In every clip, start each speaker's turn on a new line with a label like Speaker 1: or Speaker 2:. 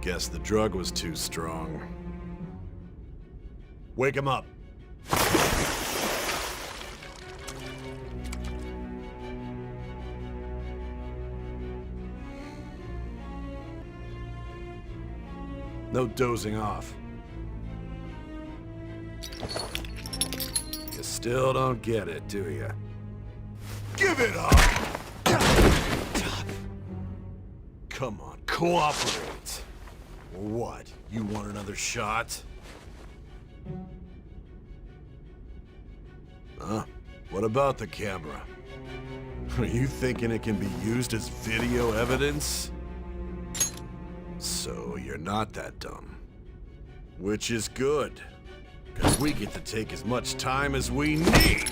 Speaker 1: Guess the drug was too strong. Wake him up. No dozing off. You still don't get it, do you? Give it up! Come on, cooperate. Or what? You want another shot? Huh? What about the camera? Are you thinking it can be used as video evidence? So you're not that dumb. Which is good, because we get to take as much time as we need.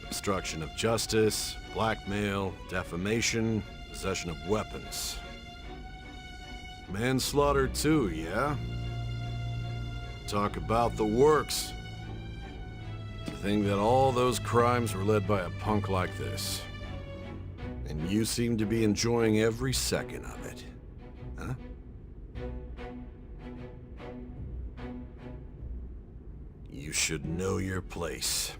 Speaker 1: Obstruction of justice, blackmail, defamation, possession of weapons. Manslaughter too, yeah? Talk about the works. To think that all those crimes were led by a punk like this. And you seem to be enjoying every second of it. Huh? You should know your place.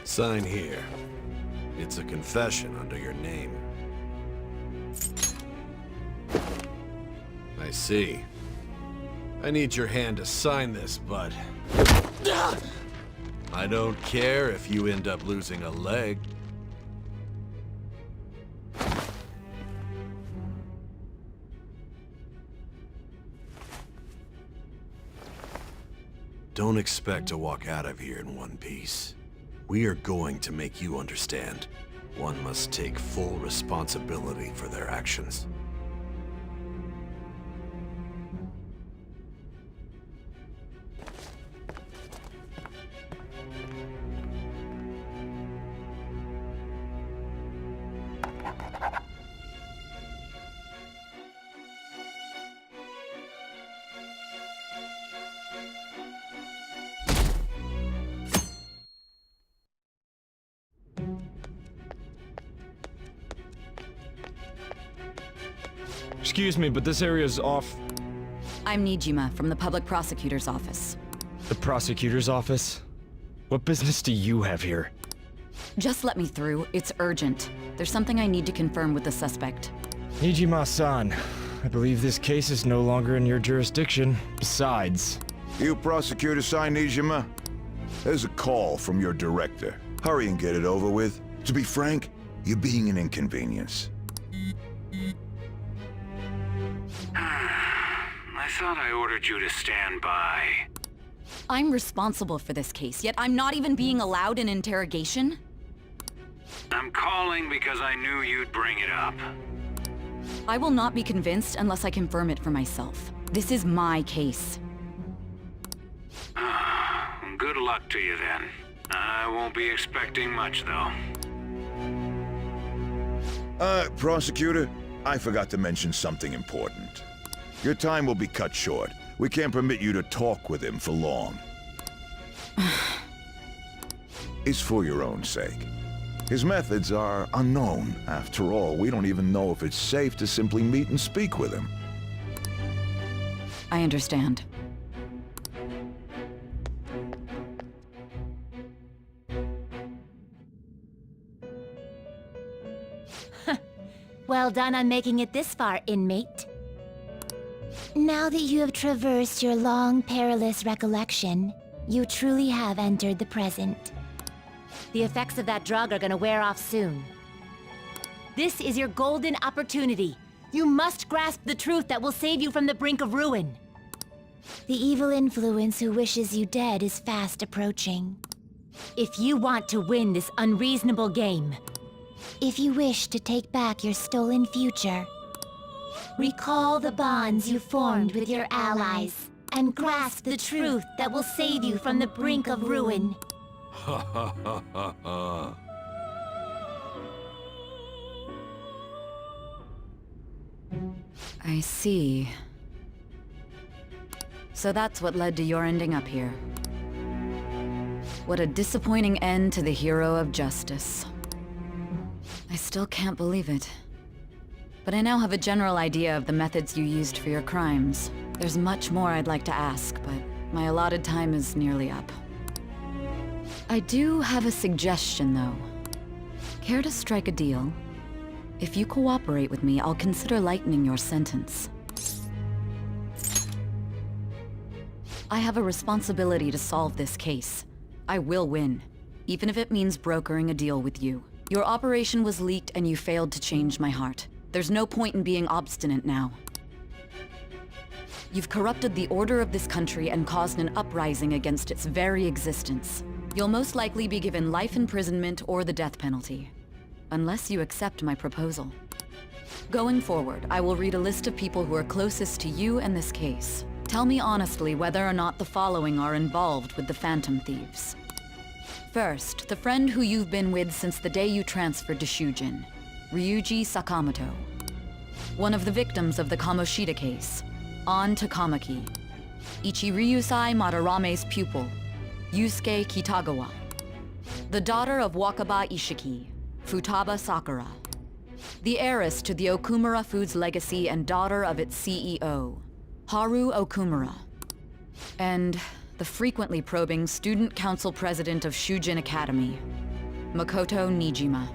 Speaker 1: Sign here. It's a confession under your name. I see. I need your hand to sign this, but I don't care if you end up losing a leg. Don't expect to walk out of here in one piece. We are going to make you understand. One must take full responsibility for their actions.
Speaker 2: Excuse me, but this area's off.
Speaker 3: I'm Nijima from the Public Prosecutor's Office.
Speaker 2: The prosecutor's office? What business do you have here?
Speaker 3: Just let me through. It's urgent. There's something I need to confirm with the suspect.
Speaker 2: Nijima-san, I believe this case is no longer in your jurisdiction. Besides...
Speaker 4: You prosecutor sign Nijima? There's a call from your director. Hurry and get it over with. To be frank, you're being an inconvenience.
Speaker 5: I thought I ordered you to stand by.
Speaker 3: I'm responsible for this case, yet I'm not even being allowed an interrogation?
Speaker 5: I'm calling because I knew you'd bring it up.
Speaker 3: I will not be convinced unless I confirm it for myself. This is my case.
Speaker 5: Good luck to you then. I won't be expecting much, though.
Speaker 4: Prosecutor, I forgot to mention something important. Your time will be cut short. We can't permit you to talk with him for long. It's for your own sake. His methods are unknown. After all, we don't even know if it's safe to simply meet and speak with him.
Speaker 3: I understand.
Speaker 6: Well done on making it this far, inmate. Now that you have traversed your long, perilous recollection, you truly have entered the present. The effects of that drug are gonna wear off soon. This is your golden opportunity. You must grasp the truth that will save you from the brink of ruin. The evil influence who wishes you dead is fast approaching. If you want to win this unreasonable game, if you wish to take back your stolen future, recall the bonds you formed with your allies, and grasp the truth that will save you from the brink of ruin.
Speaker 1: Ha ha ha ha ha.
Speaker 3: I see. So that's what led to your ending up here. What a disappointing end to the hero of justice. I still can't believe it. But I now have a general idea of the methods you used for your crimes. There's much more I'd like to ask, but my allotted time is nearly up. I do have a suggestion, though. Care to strike a deal? If you cooperate with me, I'll consider lightening your sentence. I have a responsibility to solve this case. I will win, even if it means brokering a deal with you. Your operation was leaked and you failed to change my heart. There's no point in being obstinate now. You've corrupted the order of this country and caused an uprising against its very existence. You'll most likely be given life imprisonment or the death penalty, unless you accept my proposal. Going forward, I will read a list of people who are closest to you and this case. Tell me honestly whether or not the following are involved with the Phantom Thieves. First, the friend who you've been with since the day you transferred to Shujin, Ryuji Sakamoto. One of the victims of the Kamoshida case, An Takamaki. Ichiryusai Madarame's pupil, Yusuke Kitagawa. The daughter of Wakaba Ishiki, Futaba Sakura. The heiress to the Okumura Foods legacy and daughter of its CEO, Haru Okumura. And the frequently probing student council president of Shujin Academy, Makoto Nijima.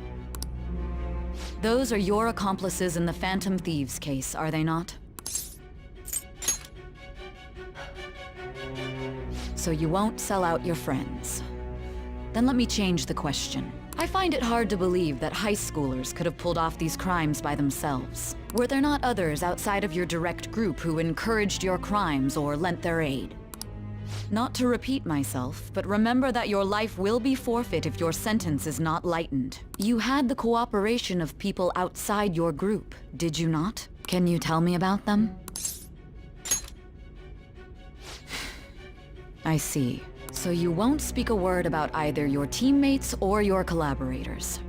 Speaker 3: Those are your accomplices in the Phantom Thieves case, are they not? So you won't sell out your friends. Then let me change the question. I find it hard to believe that high schoolers could have pulled off these crimes by themselves. Were there not others outside of your direct group who encouraged your crimes or lent their aid? Not to repeat myself, but remember that your life will be forfeit if your sentence is not lightened. You had the cooperation of people outside your group, did you not? Can you tell me about them? I see. So you won't speak a word about either your teammates or your collaborators.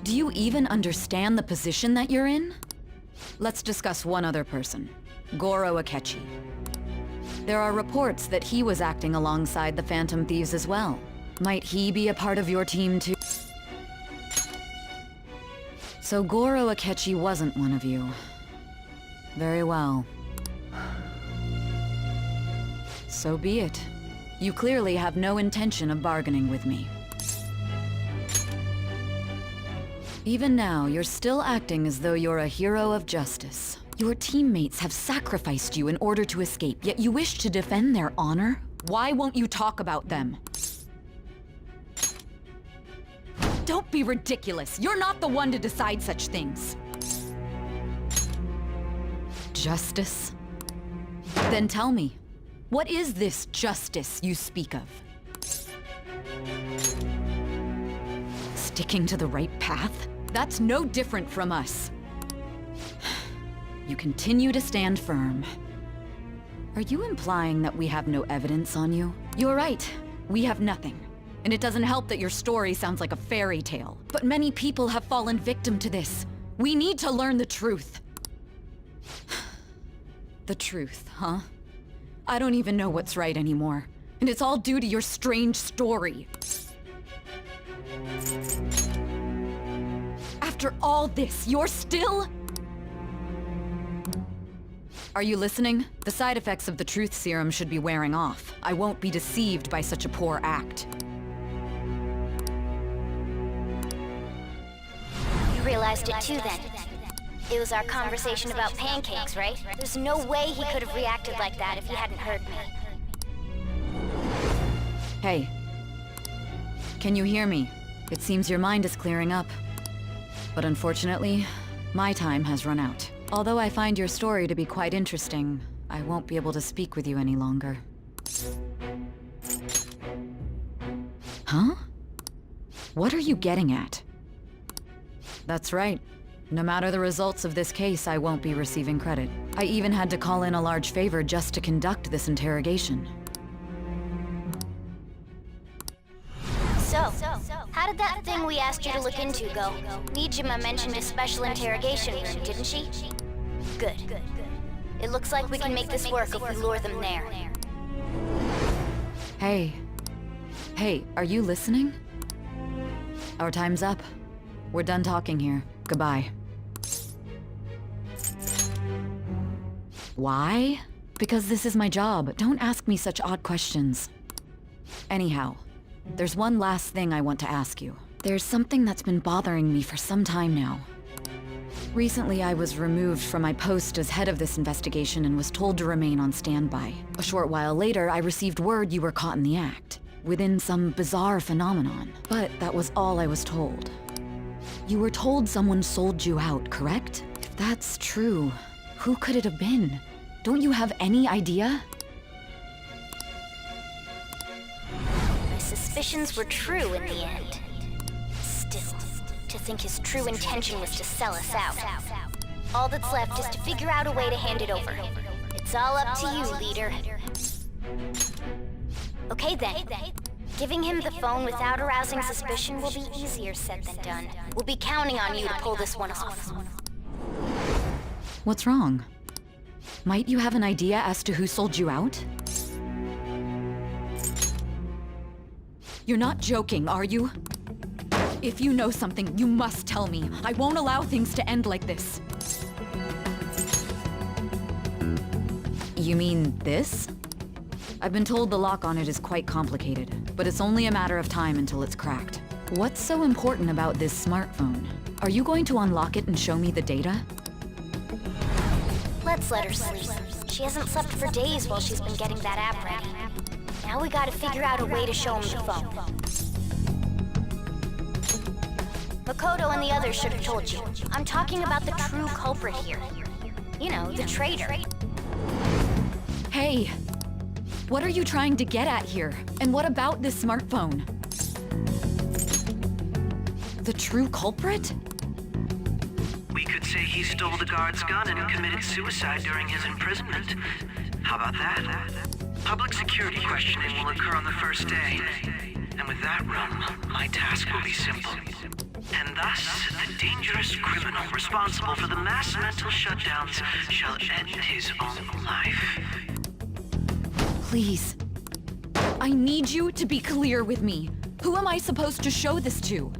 Speaker 3: Do you even understand the position that you're in? Let's discuss one other person, Goro Akechi. There are reports that he was acting alongside the Phantom Thieves as well. Might he be a part of your team too? So Goro Akechi wasn't one of you. Very well. So be it. You clearly have no intention of bargaining with me. Even now, you're still acting as though you're a hero of justice. Your teammates have sacrificed you in order to escape, yet you wish to defend their honor? Why won't you talk about them? Don't be ridiculous. You're not the one to decide such things. Justice? Then tell me, what is this justice you speak of? Sticking to the right path? That's no different from us. You continue to stand firm. Are you implying that we have no evidence on you? You're right. We have nothing. And it doesn't help that your story sounds like a fairy tale. But many people have fallen victim to this. We need to learn the truth. The truth, huh? I don't even know what's right anymore. And it's all due to your strange story. After all this, you're still... Are you listening? The side effects of the truth serum should be wearing off. I won't be deceived by such a poor act.
Speaker 6: You realized it too then. It was our conversation about pancakes, right? There's no way he could have reacted like that if he hadn't heard me.
Speaker 3: Hey. Can you hear me? It seems your mind is clearing up. But unfortunately, my time has run out. Although I find your story to be quite interesting, I won't be able to speak with you any longer. Huh? What are you getting at? That's right. No matter the results of this case, I won't be receiving credit. I even had to call in a large favor just to conduct this interrogation.
Speaker 6: So, how did that thing we asked you to look into go? Nijima mentioned a special interrogation room, didn't she?
Speaker 7: Good. It looks like we can make this work if we lure them there.
Speaker 3: Hey. Hey, are you listening? Our time's up. We're done talking here. Goodbye. Why? Because this is my job. Don't ask me such odd questions. Anyhow, there's one last thing I want to ask you. There's something that's been bothering me for some time now. Recently, I was removed from my post as head of this investigation and was told to remain on standby. A short while later, I received word you were caught in the act, within some bizarre phenomenon. But that was all I was told. You were told someone sold you out, correct? If that's true, who could it have been? Don't you have any idea?
Speaker 7: My suspicions were true in the end. Still, to think his true intention was to sell us out. All that's left is to figure out a way to hand it over. It's all up to you, leader. Okay then. Giving him the phone without arousing suspicion will be easier said than done. We'll be counting on you to pull this one off.
Speaker 3: What's wrong? Might you have an idea as to who sold you out? You're not joking, are you? If you know something, you must tell me. I won't allow things to end like this. You mean this? I've been told the lock on it is quite complicated, but it's only a matter of time until it's cracked. What's so important about this smartphone? Are you going to unlock it and show me the data?
Speaker 7: Let's let her sleep. She hasn't slept for days while she's been getting that app ready. Now we gotta figure out a way to show him the phone. Makoto and the others should have told you. I'm talking about the true culprit here. You know, the traitor.
Speaker 3: Hey! What are you trying to get at here? And what about this smartphone? The true culprit?
Speaker 8: We could say he stole the guard's gun and committed suicide during his imprisonment. How about that? Public security questioning will occur on the first day. And with that room, my task will be simple. And thus, the dangerous criminal responsible for the mass mental shutdowns shall end his own life.
Speaker 3: Please. I need you to be clear with me. Who am I supposed to show this to?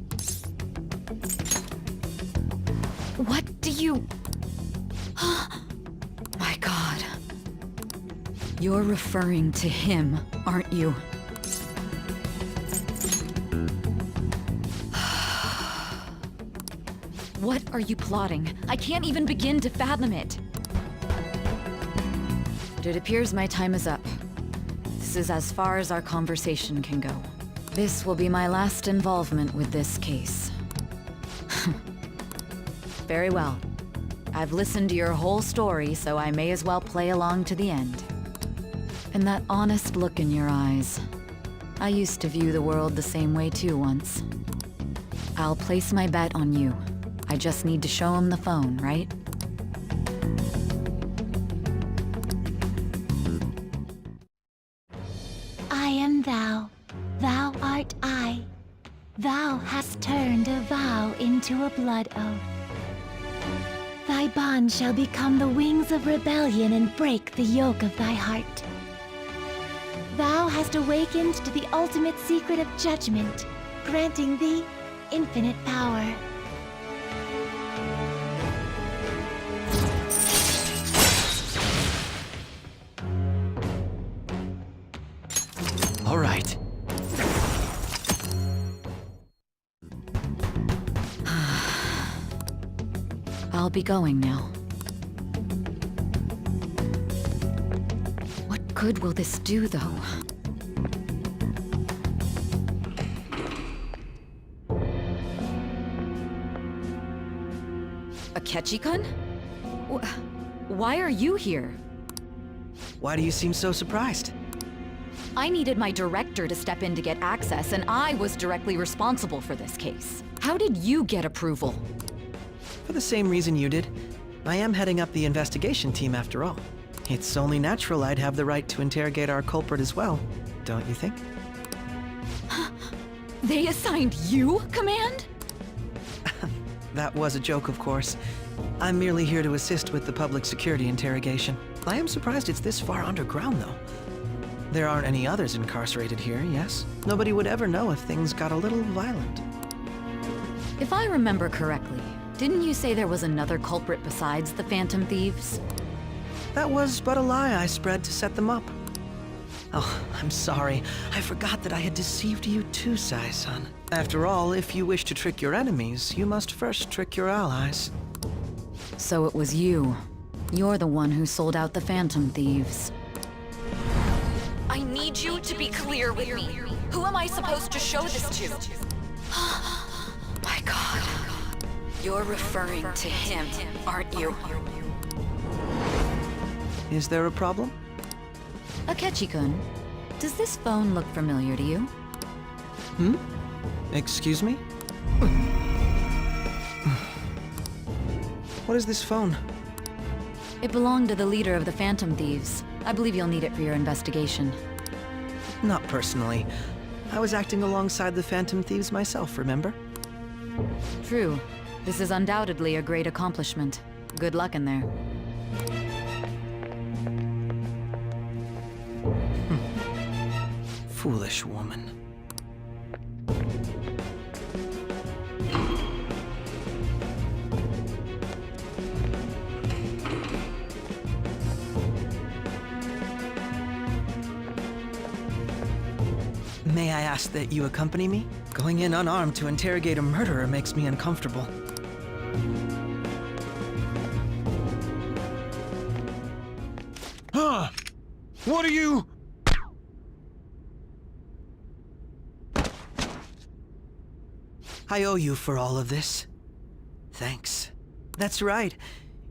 Speaker 3: What do you... My God. You're referring to him, aren't you? What are you plotting? I can't even begin to fathom it. But it appears my time is up. This is as far as our conversation can go. This will be my last involvement with this case. Very well. I've listened to your whole story, so I may as well play along to the end. And that honest look in your eyes. I used to view the world the same way too once. I'll place my bet on you. I just need to show him the phone, right?
Speaker 6: I am thou, thou art I. Thou hast turned a vow into a blood oath. Thy bond shall become the wings of rebellion and break the yoke of thy heart. Thou hast awakened to the ultimate secret of judgment, granting thee infinite power.
Speaker 2: All right.
Speaker 3: I'll be going now. What good will this do, though? Akechi-kun? Why are you here?
Speaker 8: Why do you seem so surprised?
Speaker 3: I needed my director to step in to get access, and I was directly responsible for this case. How did you get approval?
Speaker 9: For the same reason you did. I am heading up the investigation team after all. It's only natural I'd have the right to interrogate our culprit as well, don't you think?
Speaker 3: They assigned you command?
Speaker 9: That was a joke, of course. I'm merely here to assist with the public security interrogation. I am surprised it's this far underground, though. There aren't any others incarcerated here, yes? Nobody would ever know if things got a little violent.
Speaker 3: If I remember correctly, didn't you say there was another culprit besides the Phantom Thieves?
Speaker 9: That was but a lie I spread to set them up. Oh, I'm sorry. I forgot that I had deceived you too, Sai-san. After all, if you wish to trick your enemies, you must first trick your allies.
Speaker 3: So it was you. You're the one who sold out the Phantom Thieves. I need you to be clear with me. Who am I supposed to show this to? My God. You're referring to him, aren't you?
Speaker 9: Is there a problem?
Speaker 3: Akechi-kun, does this phone look familiar to you?
Speaker 9: Hmm? Excuse me? What is this phone?
Speaker 3: It belonged to the leader of the Phantom Thieves. I believe you'll need it for your investigation.
Speaker 9: Not personally. I was acting alongside the Phantom Thieves myself, remember?
Speaker 3: True. This is undoubtedly a great accomplishment. Good luck in there.
Speaker 9: Foolish woman. May I ask that you accompany me? Going in unarmed to interrogate a murderer makes me uncomfortable.
Speaker 4: Huh? What are you...
Speaker 9: I owe you for all of this. Thanks. That's right.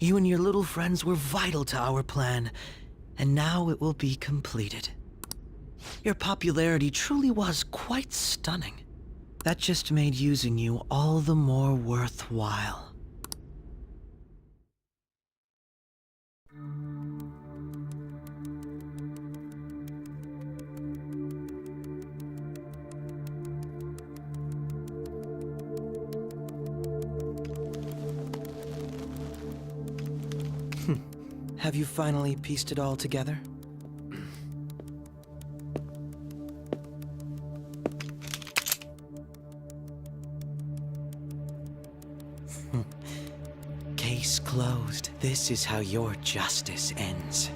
Speaker 9: You and your little friends were vital to our plan, and now it will be completed. Your popularity truly was quite stunning. That just made using you all the more worthwhile. Have you finally pieced it all together? Case closed. This is how your justice ends.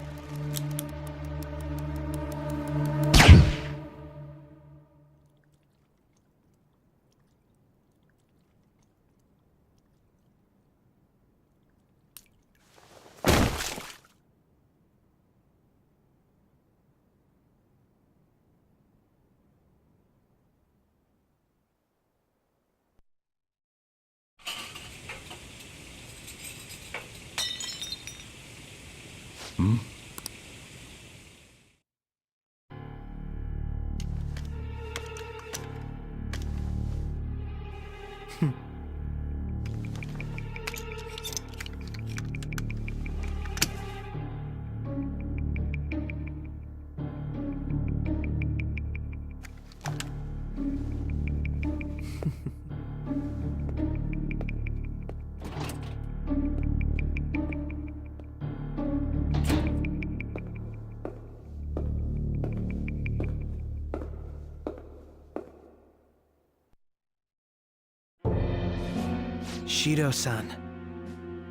Speaker 9: Shido-san,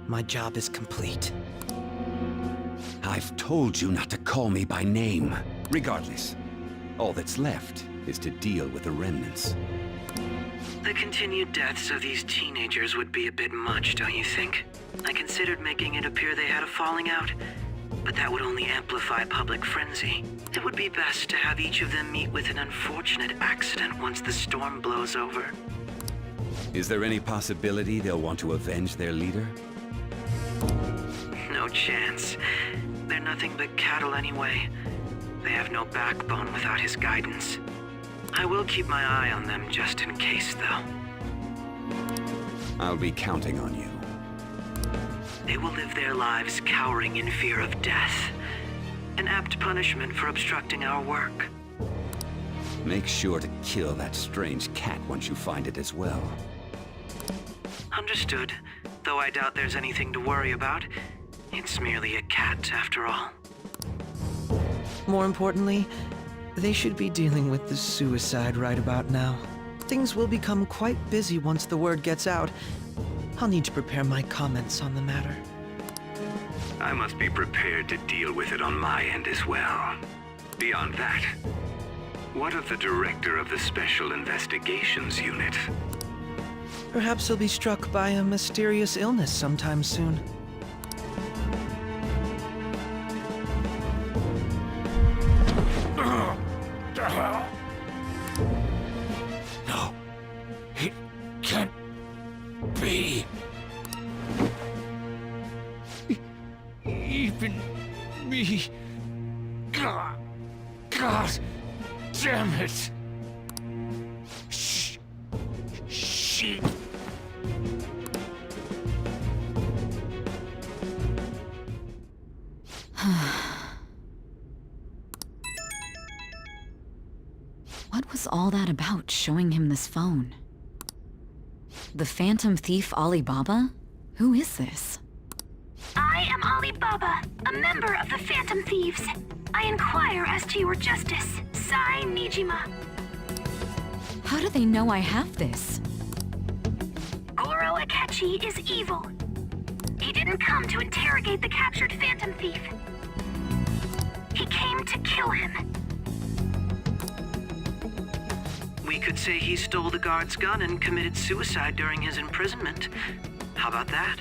Speaker 9: my job is complete.
Speaker 10: I've told you not to call me by name. Regardless, all that's left is to deal with the remnants.
Speaker 8: The continued deaths of these teenagers would be a bit much, don't you think? I considered making it appear they had a falling out, but that would only amplify public frenzy. It would be best to have each of them meet with an unfortunate accident once the storm blows over.
Speaker 10: Is there any possibility they'll want to avenge their leader?
Speaker 8: No chance. They're nothing but cattle anyway. They have no backbone without his guidance. I will keep my eye on them just in case, though.
Speaker 10: I'll be counting on you.
Speaker 8: They will live their lives cowering in fear of death. An apt punishment for obstructing our work.
Speaker 10: Make sure to kill that strange cat once you find it as well.
Speaker 8: Understood. Though I doubt there's anything to worry about. It's merely a cat, after all. More importantly, they should be dealing with the suicide right about now. Things will become quite busy once the word gets out. I'll need to prepare my comments on the matter.
Speaker 5: I must be prepared to deal with it on my end as well. Beyond that, what of the director of the Special Investigations Unit?
Speaker 9: Perhaps he'll be struck by a mysterious illness sometime soon.
Speaker 2: No. It can't be. Even me. God damn it. She.
Speaker 3: What was all that about, showing him this phone? The Phantom Thief Alibaba? Who is this?
Speaker 11: I am Alibaba, a member of the Phantom Thieves. I inquire as to your justice. Sai Nijima.
Speaker 3: How do they know I have this?
Speaker 11: Goro Akechi is evil. He didn't come to interrogate the captured Phantom Thief. He came to kill him.
Speaker 8: We could say he stole the guard's gun and committed suicide during his imprisonment. How about that?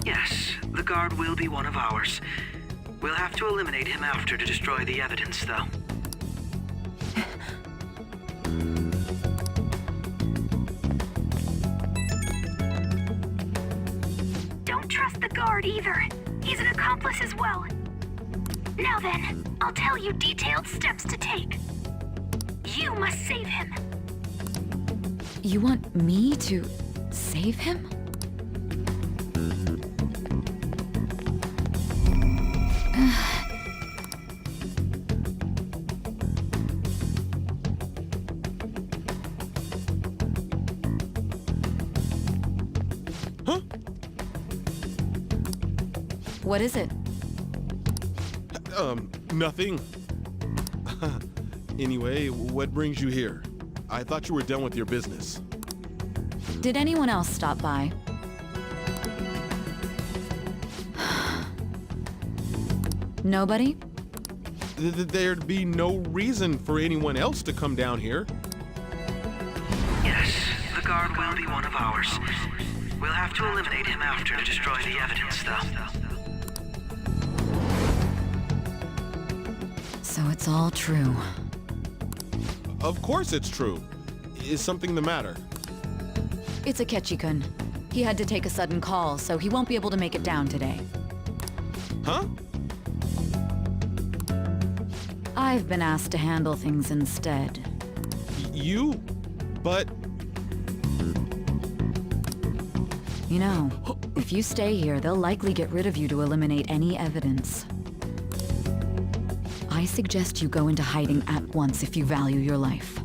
Speaker 8: Yes, the guard will be one of ours. We'll have to eliminate him after to destroy the evidence, though.
Speaker 11: Don't trust the guard either. He's an accomplice as well. Now then, I'll tell you detailed steps to take. You must save him.
Speaker 3: You want me to save him?
Speaker 12: Huh?
Speaker 3: What is it?
Speaker 12: Nothing. Anyway, what brings you here? I thought you were done with your business.
Speaker 3: Did anyone else stop by? Nobody?
Speaker 12: There'd be no reason for anyone else to come down here.
Speaker 8: Yes, the guard will be one of ours. We'll have to eliminate him after to destroy the evidence, though.
Speaker 3: So it's all true.
Speaker 12: Of course it's true. Is something the matter?
Speaker 3: It's Akechi-kun. He had to take a sudden call, so he won't be able to make it down today.
Speaker 12: Huh?
Speaker 3: I've been asked to handle things instead.
Speaker 12: You? But...
Speaker 3: You know, if you stay here, they'll likely get rid of you to eliminate any evidence. I suggest you go into hiding at once if you value your life.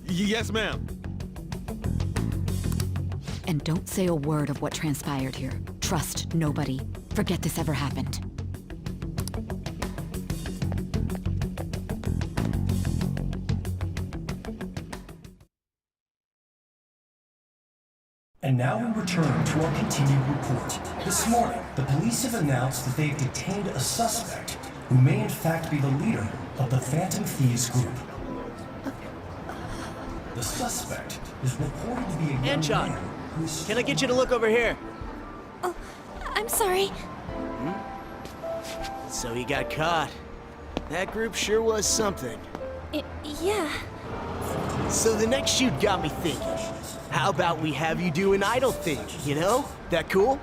Speaker 12: Yes, ma'am.
Speaker 3: And don't say a word of what transpired here. Trust nobody. Forget this ever happened.
Speaker 13: And now we return to our continued report. This morning, the police have announced that they've detained a suspect who may in fact be the leader of the Phantom Thieves group. The suspect is reported to be a young man who's...
Speaker 14: Can I get you to look over here?
Speaker 6: Oh, I'm sorry.
Speaker 14: So he got caught. That group sure was something.
Speaker 6: Yeah.
Speaker 14: So the next shoot got me thinking. How about we have you do an idol thing, you know? That cool?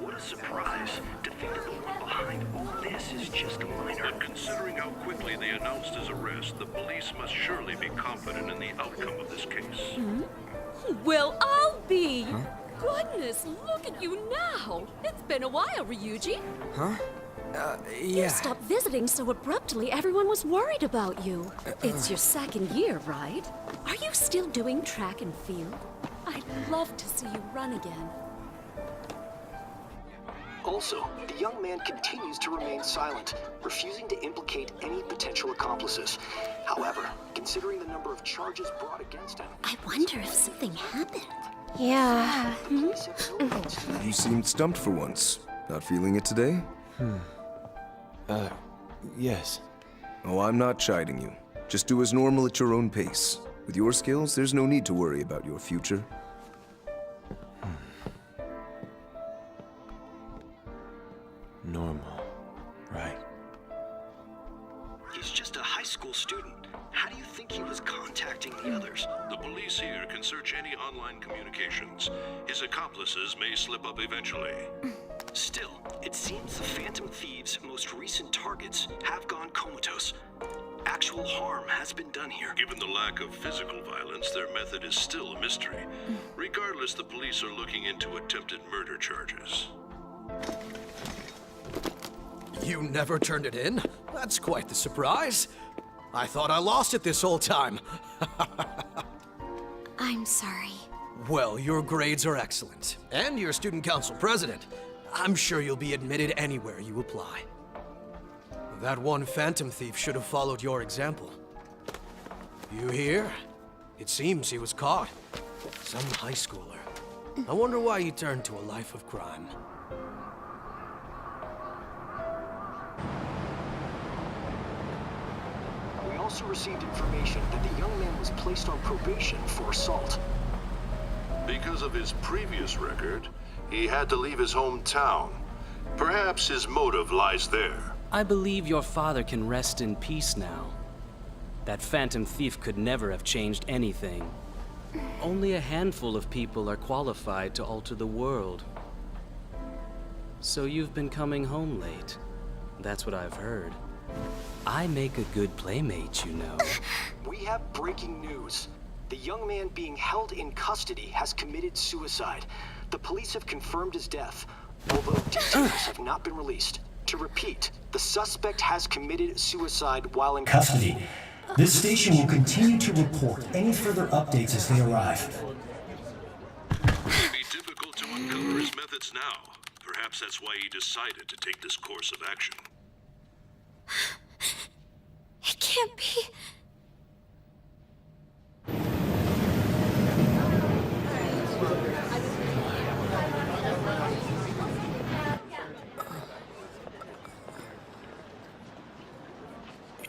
Speaker 5: What a surprise. To think that the one behind all this is just a minor. Considering how quickly they announced his arrest, the police must surely be confident in the outcome of this case.
Speaker 15: Well, I'll be. Goodness, look at you now. It's been a while, Ryuji.
Speaker 14: Huh?
Speaker 15: You stopped visiting so abruptly, everyone was worried about you. It's your second year, right? Are you still doing track and field? I'd love to see you run again.
Speaker 16: Also, the young man continues to remain silent, refusing to implicate any potential accomplices. However, considering the number of charges brought against him...
Speaker 6: I wonder if something happened.
Speaker 17: Yeah.
Speaker 18: You seemed stumped for once. Not feeling it today?
Speaker 2: Yes.
Speaker 18: Oh, I'm not chiding you. Just do as normal at your own pace. With your skills, there's no need to worry about your future.
Speaker 2: Normal. Right.
Speaker 16: He's just a high school student. How do you think he was contacting the others?
Speaker 5: The police here can search any online communications. His accomplices may slip up eventually.
Speaker 16: Still, it seems the Phantom Thieves' most recent targets have gone comatose. Actual harm has been done here.
Speaker 5: Given the lack of physical violence, their method is still a mystery. Regardless, the police are looking into attempted murder charges.
Speaker 14: You never turned it in? That's quite the surprise. I thought I lost it this whole time.
Speaker 6: I'm sorry.
Speaker 14: Well, your grades are excellent. And you're student council president. I'm sure you'll be admitted anywhere you apply. That one Phantom Thief should have followed your example. You hear? It seems he was caught. Some high schooler. I wonder why he turned to a life of crime.
Speaker 16: We also received information that the young man was placed on probation for assault.
Speaker 5: Because of his previous record, he had to leave his hometown. Perhaps his motive lies there.
Speaker 19: I believe your father can rest in peace now. That Phantom Thief could never have changed anything. Only a handful of people are qualified to alter the world. So you've been coming home late. That's what I've heard. I make a good playmate, you know.
Speaker 16: We have breaking news. The young man being held in custody has committed suicide. The police have confirmed his death, although details have not been released. To repeat, the suspect has committed suicide while in
Speaker 13: Custody. This station will continue to report any further updates as they arrive.
Speaker 5: It may be difficult to uncover his methods now. Perhaps that's why he decided to take this course of action.
Speaker 6: It can't be.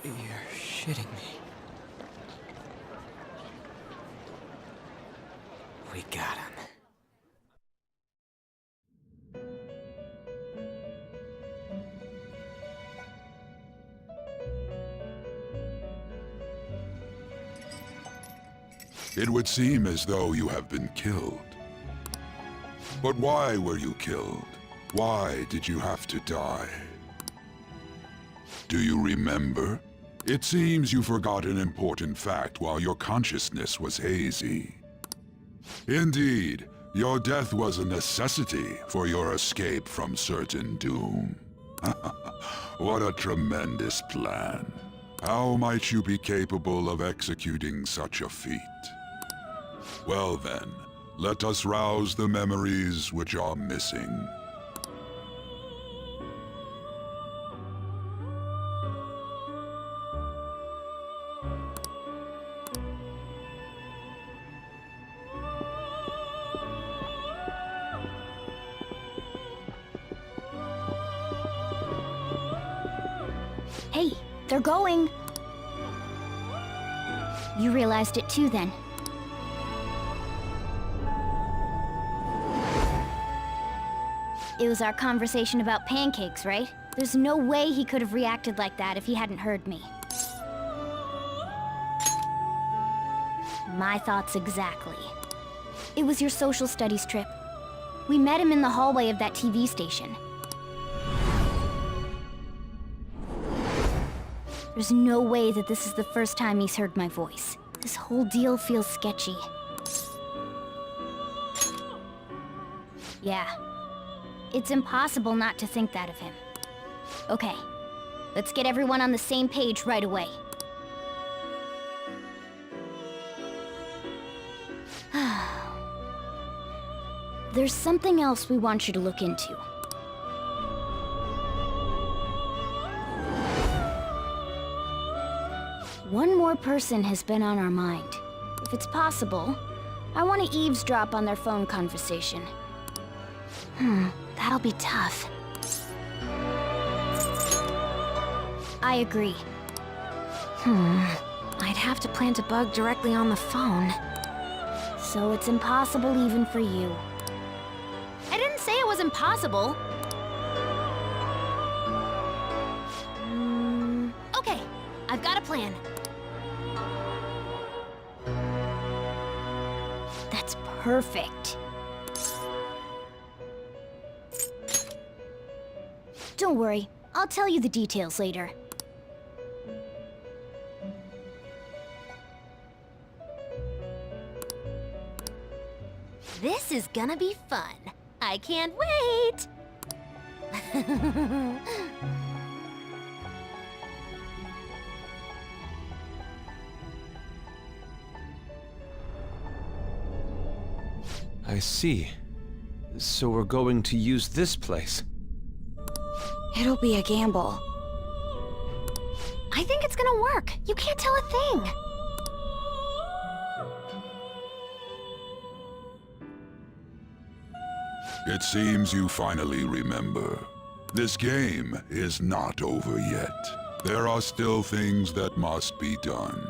Speaker 9: You're shitting me. We got him.
Speaker 20: It would seem as though you have been killed. But why were you killed? Why did you have to die? Do you remember? It seems you forgot an important fact while your consciousness was hazy. Indeed, your death was a necessity for your escape from certain doom. What a tremendous plan. How might you be capable of executing such a feat? Well then, let us rouse the memories which are missing.
Speaker 6: Hey, they're going. You realized it too, then. It was our conversation about pancakes, right? There's no way he could have reacted like that if he hadn't heard me. My thoughts exactly. It was your social studies trip. We met him in the hallway of that TV station. There's no way that this is the first time he's heard my voice. This whole deal feels sketchy. Yeah. It's impossible not to think that of him.
Speaker 7: Okay. Let's get everyone on the same page right away. There's something else we want you to look into. One more person has been on our mind. If it's possible, I want to eavesdrop on their phone conversation. That'll be tough. I agree.
Speaker 6: I'd have to plant a bug directly on the phone.
Speaker 7: So it's impossible even for you. I didn't say it was impossible. Okay, I've got a plan. That's perfect. Don't worry, I'll tell you the details later.
Speaker 6: This is gonna be fun. I can't wait!
Speaker 2: I see. So we're going to use this place.
Speaker 6: It'll be a gamble. I think it's gonna work. You can't tell a thing.
Speaker 20: It seems you finally remember. This game is not over yet. There are still things that must be done.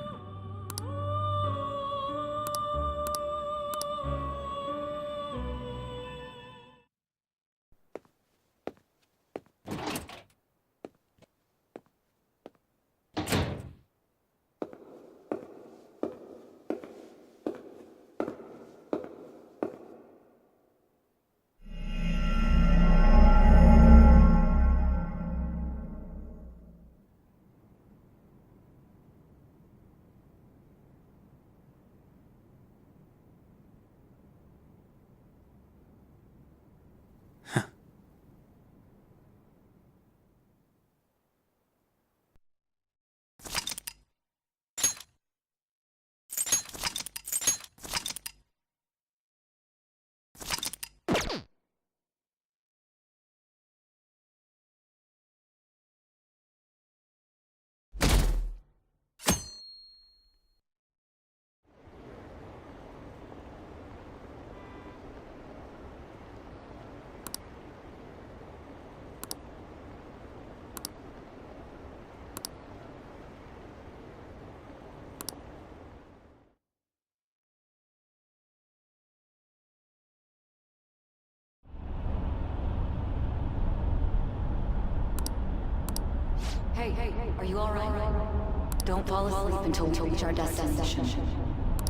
Speaker 3: Hey, are you all right? Don't fall asleep until we reach our destination.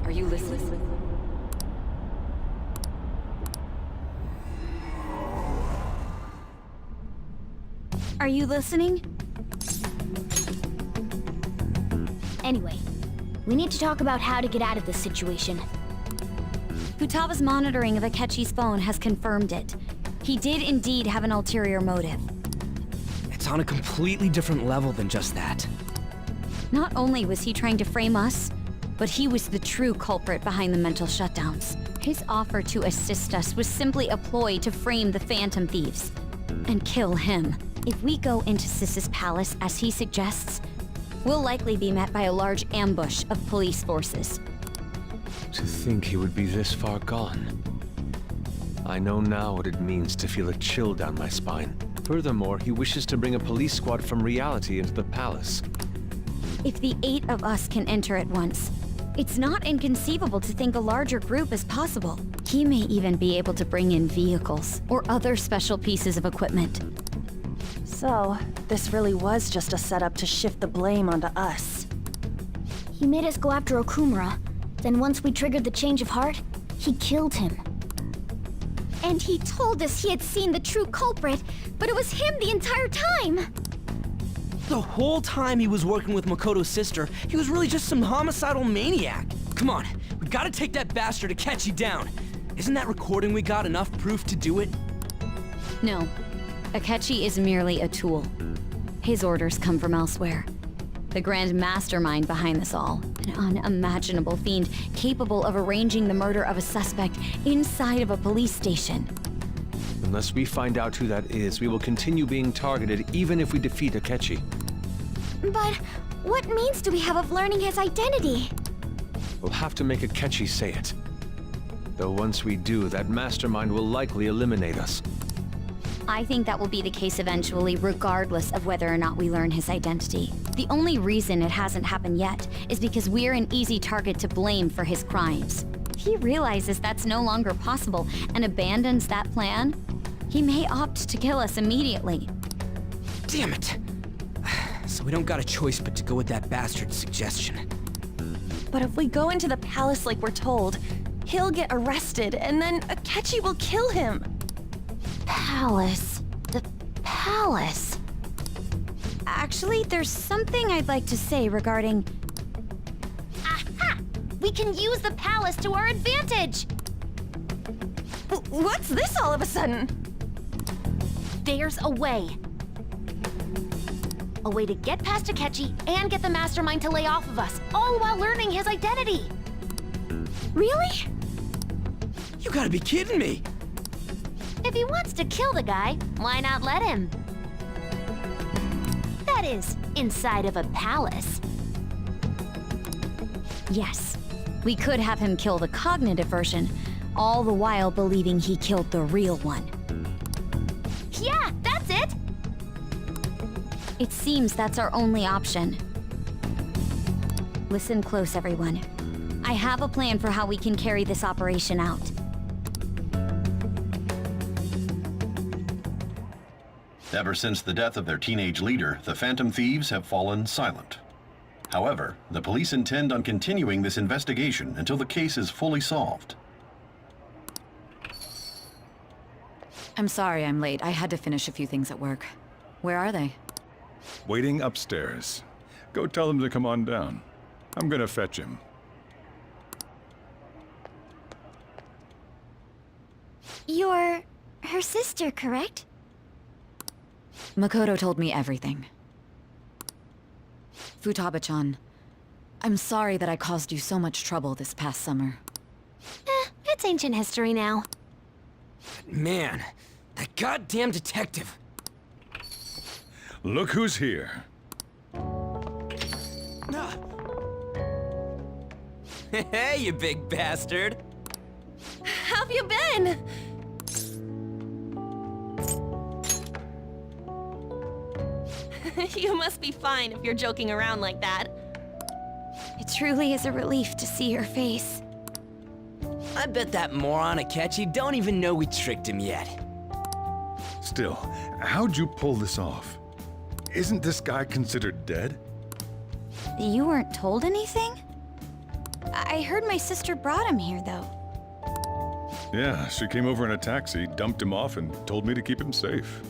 Speaker 3: Are you listening?
Speaker 7: Are you listening? Anyway, we need to talk about how to get out of this situation.
Speaker 3: Futaga's monitoring of Akechi's phone has confirmed it. He did indeed have an ulterior motive.
Speaker 2: It's on a completely different level than just that.
Speaker 3: Not only was he trying to frame us, but he was the true culprit behind the mental shutdowns. His offer to assist us was simply a ploy to frame the Phantom Thieves and kill him. If we go into Sis's palace as he suggests, we'll likely be met by a large ambush of police forces.
Speaker 2: To think he would be this far gone. I know now what it means to feel a chill down my spine. Furthermore, he wishes to bring a police squad from reality into the palace.
Speaker 3: If the 8 of us can enter at once, it's not inconceivable to think a larger group is possible. He may even be able to bring in vehicles or other special pieces of equipment.
Speaker 17: So, this really was just a setup to shift the blame onto us.
Speaker 7: He made us go after Okumura. Then once we triggered the change of heart, he killed him. And he told us he had seen the true culprit, but it was him the entire time!
Speaker 9: The whole time he was working with Makoto's sister, he was really just some homicidal maniac. Come on, we gotta take that bastard Akechi down. Isn't that recording we got enough proof to do it?
Speaker 3: No. Akechi is merely a tool. His orders come from elsewhere. The grand mastermind behind this all, an unimaginable fiend capable of arranging the murder of a suspect inside of a police station.
Speaker 2: Unless we find out who that is, we will continue being targeted even if we defeat Akechi.
Speaker 6: But what means do we have of learning his identity?
Speaker 2: We'll have to make Akechi say it. Though once we do, that mastermind will likely eliminate us.
Speaker 7: I think that will be the case eventually, regardless of whether or not we learn his identity. The only reason it hasn't happened yet is because we're an easy target to blame for his crimes. If he realizes that's no longer possible and abandons that plan, he may opt to kill us immediately.
Speaker 10: Damn it! So we don't got a choice but to go with that bastard's suggestion.
Speaker 17: But if we go into the palace like we're told, he'll get arrested, and then Akechi will kill him.
Speaker 6: Palace. The palace.
Speaker 7: Actually, there's something I'd like to say regarding...
Speaker 6: Aha! We can use the palace to our advantage!
Speaker 17: What's this all of a sudden?
Speaker 6: There's a way. A way to get past Akechi and get the mastermind to lay off of us, all while learning his identity.
Speaker 7: Really?
Speaker 10: You gotta be kidding me!
Speaker 6: If he wants to kill the guy, why not let him? That is, inside of a palace.
Speaker 7: Yes. We could have him kill the cognitive version, all the while believing he killed the real one.
Speaker 6: Yeah, that's it!
Speaker 7: It seems that's our only option. Listen close, everyone. I have a plan for how we can carry this operation out.
Speaker 5: Ever since the death of their teenage leader, the Phantom Thieves have fallen silent. However, the police intend on continuing this investigation until the case is fully solved.
Speaker 3: I'm sorry I'm late. I had to finish a few things at work. Where are they?
Speaker 21: Waiting upstairs. Go tell them to come on down. I'm gonna fetch him.
Speaker 6: You're her sister, correct?
Speaker 3: Makoto told me everything. Futaba-chan, I'm sorry that I caused you so much trouble this past summer.
Speaker 6: It's ancient history now.
Speaker 10: Man, that goddamn detective.
Speaker 21: Look who's here.
Speaker 10: Hey, you big bastard!
Speaker 17: How have you been? You must be fine if you're joking around like that.
Speaker 7: It truly is a relief to see your face.
Speaker 10: I bet that moron Akechi don't even know we tricked him yet.
Speaker 21: Still, how'd you pull this off? Isn't this guy considered dead?
Speaker 7: You weren't told anything? I heard my sister brought him here, though.
Speaker 21: Yeah, she came over in a taxi, dumped him off, and told me to keep him safe.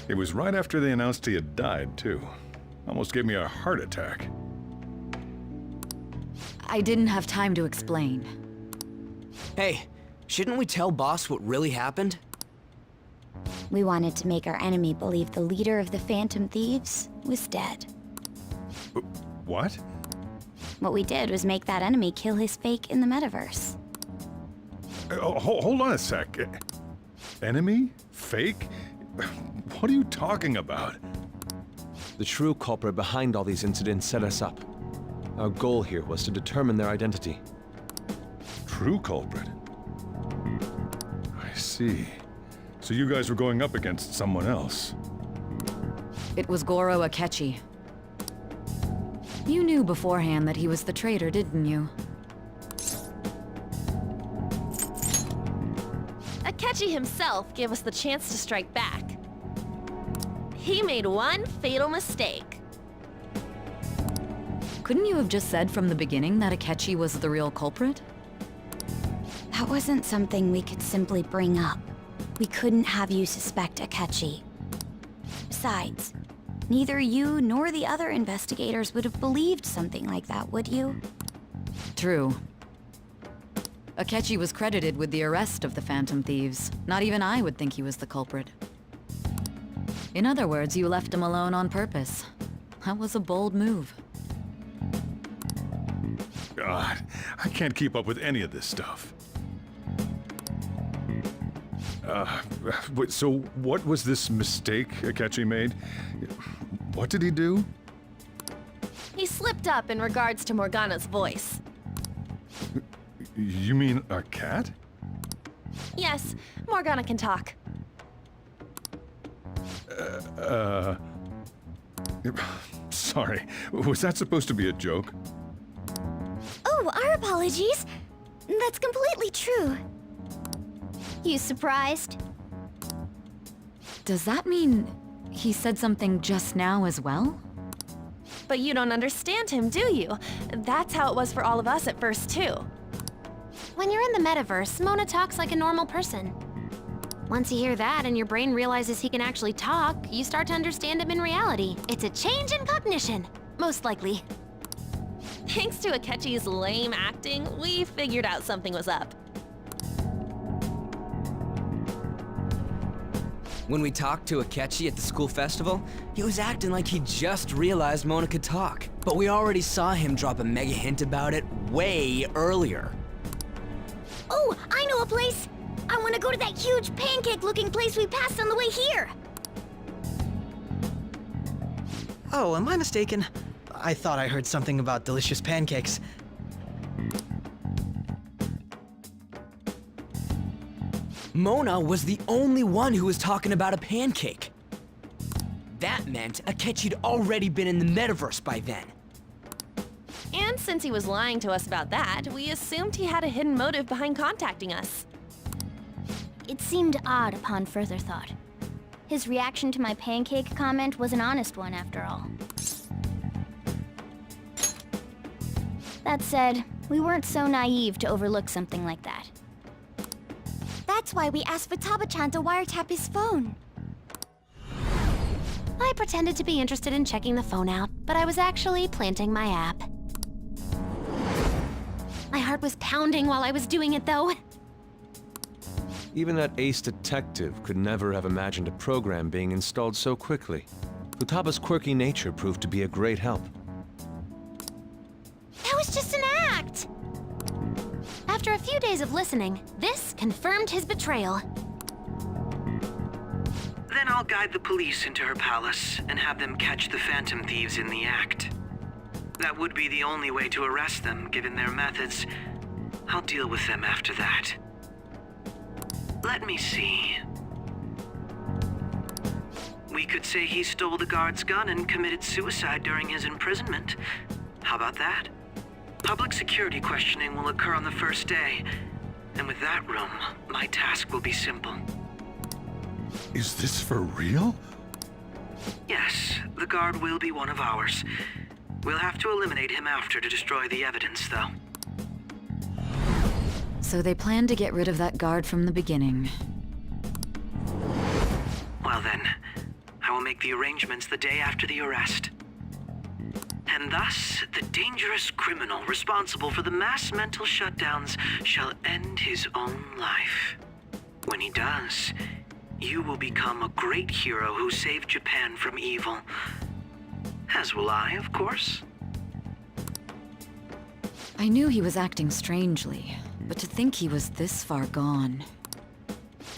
Speaker 21: It was right after they announced he had died, too. Almost gave me a heart attack.
Speaker 3: I didn't have time to explain.
Speaker 10: Hey, shouldn't we tell Boss what really happened?
Speaker 7: We wanted to make our enemy believe the leader of the Phantom Thieves was dead.
Speaker 21: What?
Speaker 7: What we did was make that enemy kill his fake in the metaverse.
Speaker 21: Hold on a sec. Enemy? Fake? What are you talking about?
Speaker 2: The true culprit behind all these incidents set us up. Our goal here was to determine their identity.
Speaker 21: True culprit? I see. So you guys were going up against someone else.
Speaker 3: It was Goro Akechi. You knew beforehand that he was the traitor, didn't you?
Speaker 17: Akechi himself gave us the chance to strike back. He made one fatal mistake.
Speaker 3: Couldn't you have just said from the beginning that Akechi was the real culprit?
Speaker 7: That wasn't something we could simply bring up. We couldn't have you suspect Akechi. Besides, neither you nor the other investigators would have believed something like that, would you?
Speaker 3: True. Akechi was credited with the arrest of the Phantom Thieves. Not even I would think he was the culprit. In other words, you left him alone on purpose. That was a bold move.
Speaker 21: God, I can't keep up with any of this stuff. So what was this mistake Akechi made? What did he do?
Speaker 17: He slipped up in regards to Morgana's voice.
Speaker 21: You mean a cat?
Speaker 17: Yes, Morgana can talk.
Speaker 21: Sorry. Was that supposed to be a joke?
Speaker 7: Oh, our apologies. That's completely true. You surprised?
Speaker 3: Does that mean he said something just now as well?
Speaker 17: But you don't understand him, do you? That's how it was for all of us at first, too.
Speaker 1: When you're in the metaverse, Mona talks like a normal person. Once you hear that and your brain realizes he can actually talk, you start to understand him in reality. It's a change in cognition, most likely.
Speaker 17: Thanks to Akechi's lame acting, we figured out something was up.
Speaker 22: When we talked to Akechi at the school festival, he was acting like he just realized Mona could talk. But we already saw him drop a mega hint about it way earlier.
Speaker 7: Oh, I know a place! I want to go to that huge pancake-looking place we passed on the way here!
Speaker 9: Oh, am I mistaken? I thought I heard something about delicious pancakes.
Speaker 22: Mona was the only one who was talking about a pancake. That meant Akechi'd already been in the metaverse by then.
Speaker 17: And since he was lying to us about that, we assumed he had a hidden motive behind contacting us.
Speaker 7: It seemed odd upon further thought. His reaction to my pancake comment was an honest one, after all. That said, we weren't so naive to overlook something like that. That's why we asked Futaba-chan to wiretap his phone.
Speaker 1: I pretended to be interested in checking the phone out, but I was actually planting my app. My heart was pounding while I was doing it, though.
Speaker 2: Even that ace detective could never have imagined a program being installed so quickly. Futaba's quirky nature proved to be a great help.
Speaker 7: That was just an act!
Speaker 1: After a few days of listening, this confirmed his betrayal.
Speaker 8: Then I'll guide the police into her palace and have them catch the Phantom Thieves in the act. That would be the only way to arrest them, given their methods. I'll deal with them after that. Let me see. We could say he stole the guard's gun and committed suicide during his imprisonment. How about that? Public security questioning will occur on the first day. And with that room, my task will be simple.
Speaker 20: Is this for real?
Speaker 8: Yes, the guard will be one of ours. We'll have to eliminate him after to destroy the evidence, though.
Speaker 3: So they planned to get rid of that guard from the beginning.
Speaker 8: Well then, I will make the arrangements the day after the arrest. And thus, the dangerous criminal responsible for the mass mental shutdowns shall end his own life. When he does, you will become a great hero who saved Japan from evil. As will I, of course.
Speaker 3: I knew he was acting strangely, but to think he was this far gone.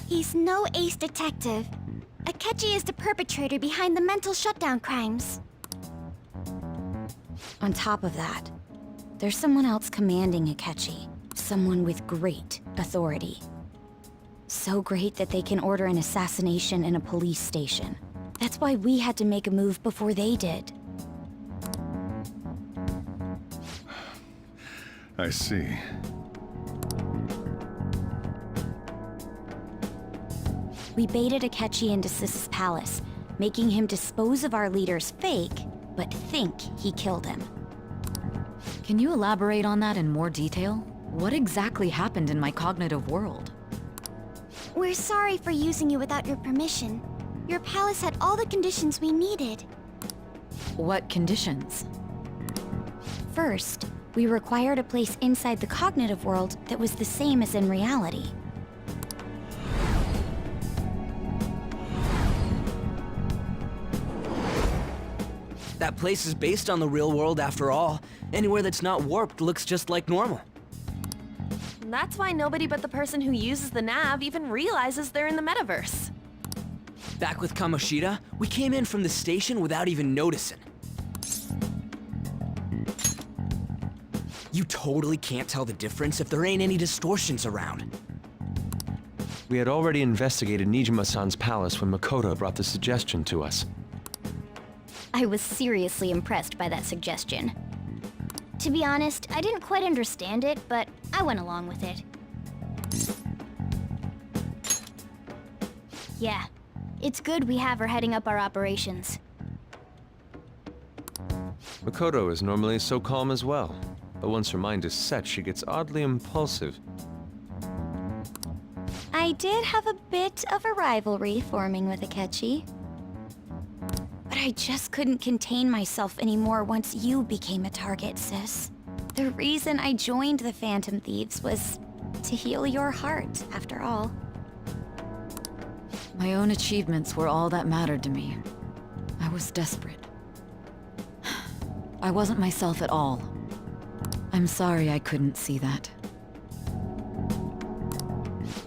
Speaker 7: He's no ace detective. Akechi is the perpetrator behind the mental shutdown crimes. On top of that, there's someone else commanding Akechi. Someone with great authority. So great that they can order an assassination in a police station. That's why we had to make a move before they did.
Speaker 21: I see.
Speaker 7: We baited Akechi into Sis's palace, making him dispose of our leader's fake, but think he killed him.
Speaker 3: Can you elaborate on that in more detail? What exactly happened in my cognitive world?
Speaker 7: We're sorry for using you without your permission. Your palace had all the conditions we needed.
Speaker 3: What conditions?
Speaker 7: First,
Speaker 6: We required a place inside the cognitive world that was the same as in reality.
Speaker 22: That place is based on the real world after all. Anywhere that's not warped looks just like normal.
Speaker 17: That's why nobody but the person who uses the nav even realizes they're in the metaverse.
Speaker 22: Back with Kamoshida, we came in from the station without even noticing. You totally can't tell the difference if there ain't any distortions around.
Speaker 2: We had already investigated Nijima-san's palace when Makoto brought the suggestion to us.
Speaker 7: I was seriously impressed by that suggestion. To be honest, I didn't quite understand it, but I went along with it. Yeah, it's good we have her heading up our operations.
Speaker 2: Makoto is normally so calm as well, but once her mind is set, she gets oddly impulsive.
Speaker 6: I did have a bit of a rivalry forming with Akechi. But I just couldn't contain myself anymore once you became a target, sis. The reason I joined the Phantom Thieves was to heal your heart, after all.
Speaker 3: My own achievements were all that mattered to me. I was desperate. I wasn't myself at all. I'm sorry I couldn't see that.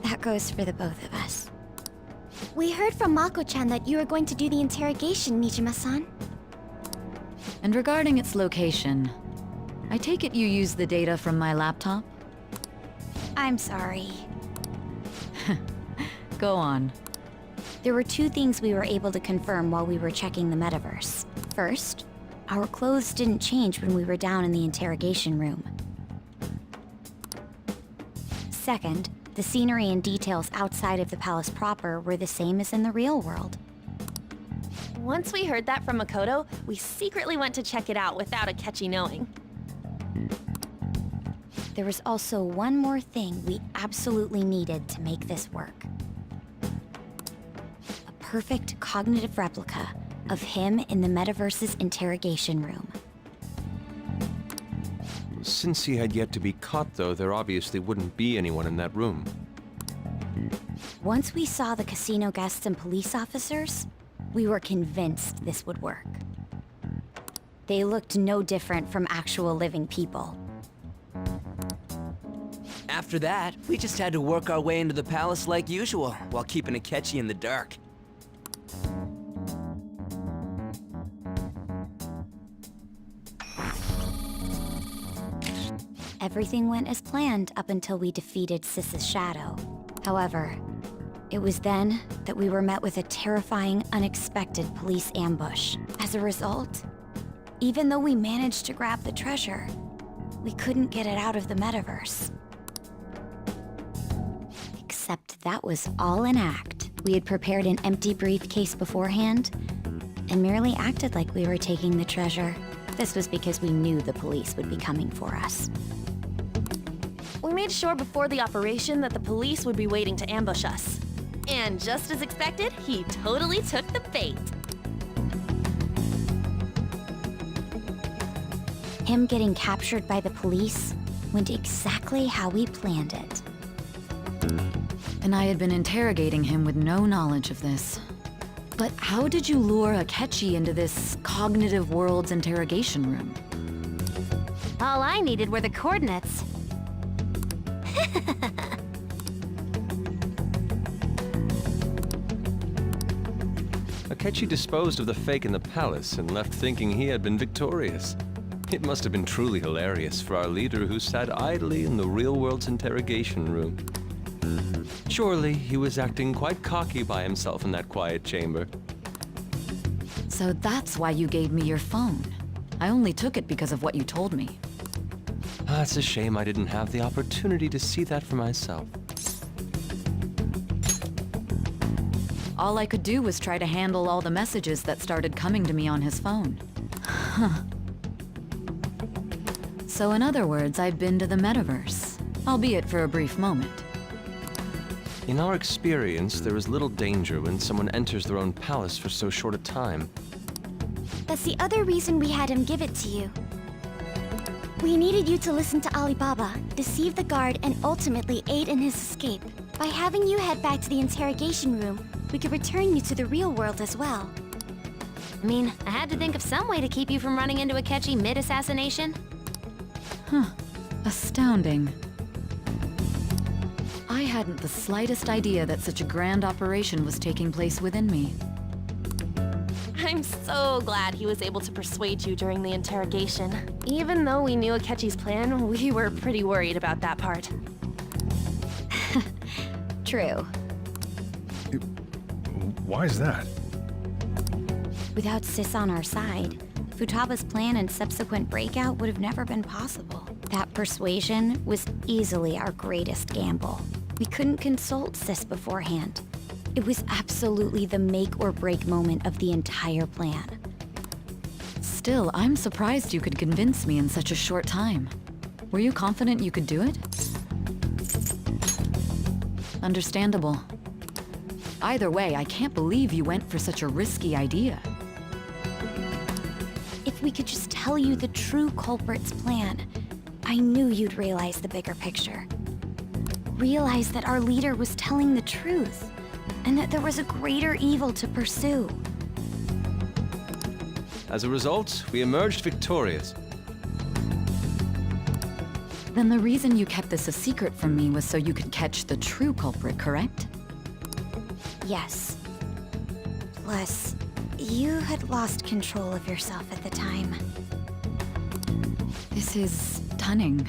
Speaker 6: That goes for the both of us. We heard from Mako-chan that you were going to do the interrogation, Nijima-san.
Speaker 3: And regarding its location, I take it you used the data from my laptop?
Speaker 6: I'm sorry.
Speaker 3: Go on.
Speaker 6: There were two things we were able to confirm while we were checking the metaverse. First, our clothes didn't change when we were down in the interrogation room. Second, the scenery and details outside of the palace proper were the same as in the real world.
Speaker 17: Once we heard that from Makoto, we secretly went to check it out without Akechi knowing.
Speaker 6: There was also one more thing we absolutely needed to make this work. A perfect cognitive replica of him in the metaverse's interrogation room.
Speaker 2: Since he had yet to be caught, though, there obviously wouldn't be anyone in that room.
Speaker 6: Once we saw the casino guests and police officers, we were convinced this would work. They looked no different from actual living people.
Speaker 22: After that, we just had to work our way into the palace like usual, while keeping Akechi in the dark.
Speaker 6: Everything went as planned up until we defeated Sis's shadow. However, it was then that we were met with a terrifying, unexpected police ambush. As a result, even though we managed to grab the treasure, we couldn't get it out of the metaverse. Except that was all an act. We had prepared an empty briefcase beforehand and merely acted like we were taking the treasure. This was because we knew the police would be coming for us.
Speaker 17: We made sure before the operation that the police would be waiting to ambush us. And just as expected, he totally took the bait.
Speaker 6: Him getting captured by the police went exactly how we planned it.
Speaker 3: And I had been interrogating him with no knowledge of this. But how did you lure Akechi into this cognitive world's interrogation room?
Speaker 1: All I needed were the coordinates.
Speaker 2: Akechi disposed of the fake in the palace and left thinking he had been victorious. It must have been truly hilarious for our leader who sat idly in the real world's interrogation room. Surely he was acting quite cocky by himself in that quiet chamber.
Speaker 3: So that's why you gave me your phone. I only took it because of what you told me.
Speaker 2: It's a shame I didn't have the opportunity to see that for myself.
Speaker 3: All I could do was try to handle all the messages that started coming to me on his phone. So in other words, I've been to the metaverse, albeit for a brief moment.
Speaker 2: In our experience, there is little danger when someone enters their own palace for so short a time.
Speaker 6: That's the other reason we had him give it to you. We needed you to listen to Alibaba, deceive the guard, and ultimately aid in his escape. By having you head back to the interrogation room, we could return you to the real world as well.
Speaker 1: I mean, I had to think of some way to keep you from running into Akechi mid-assassination.
Speaker 3: Huh. Astounding. I hadn't the slightest idea that such a grand operation was taking place within me.
Speaker 17: I'm so glad he was able to persuade you during the interrogation. Even though we knew Akechi's plan, we were pretty worried about that part.
Speaker 6: True.
Speaker 21: Why is that?
Speaker 6: Without Sis on our side, Futaba's plan and subsequent breakout would have never been possible. That persuasion was easily our greatest gamble. We couldn't consult Sis beforehand. It was absolutely the make or break moment of the entire plan.
Speaker 3: Still, I'm surprised you could convince me in such a short time. Were you confident you could do it? Understandable. Either way, I can't believe you went for such a risky idea.
Speaker 6: If we could just tell you the true culprit's plan, I knew you'd realize the bigger picture. Realize that our leader was telling the truth, and that there was a greater evil to pursue.
Speaker 2: As a result, we emerged victorious.
Speaker 3: Then the reason you kept this a secret from me was so you could catch the true culprit, correct?
Speaker 6: Yes. Plus, you had lost control of yourself at the time.
Speaker 3: This is stunning.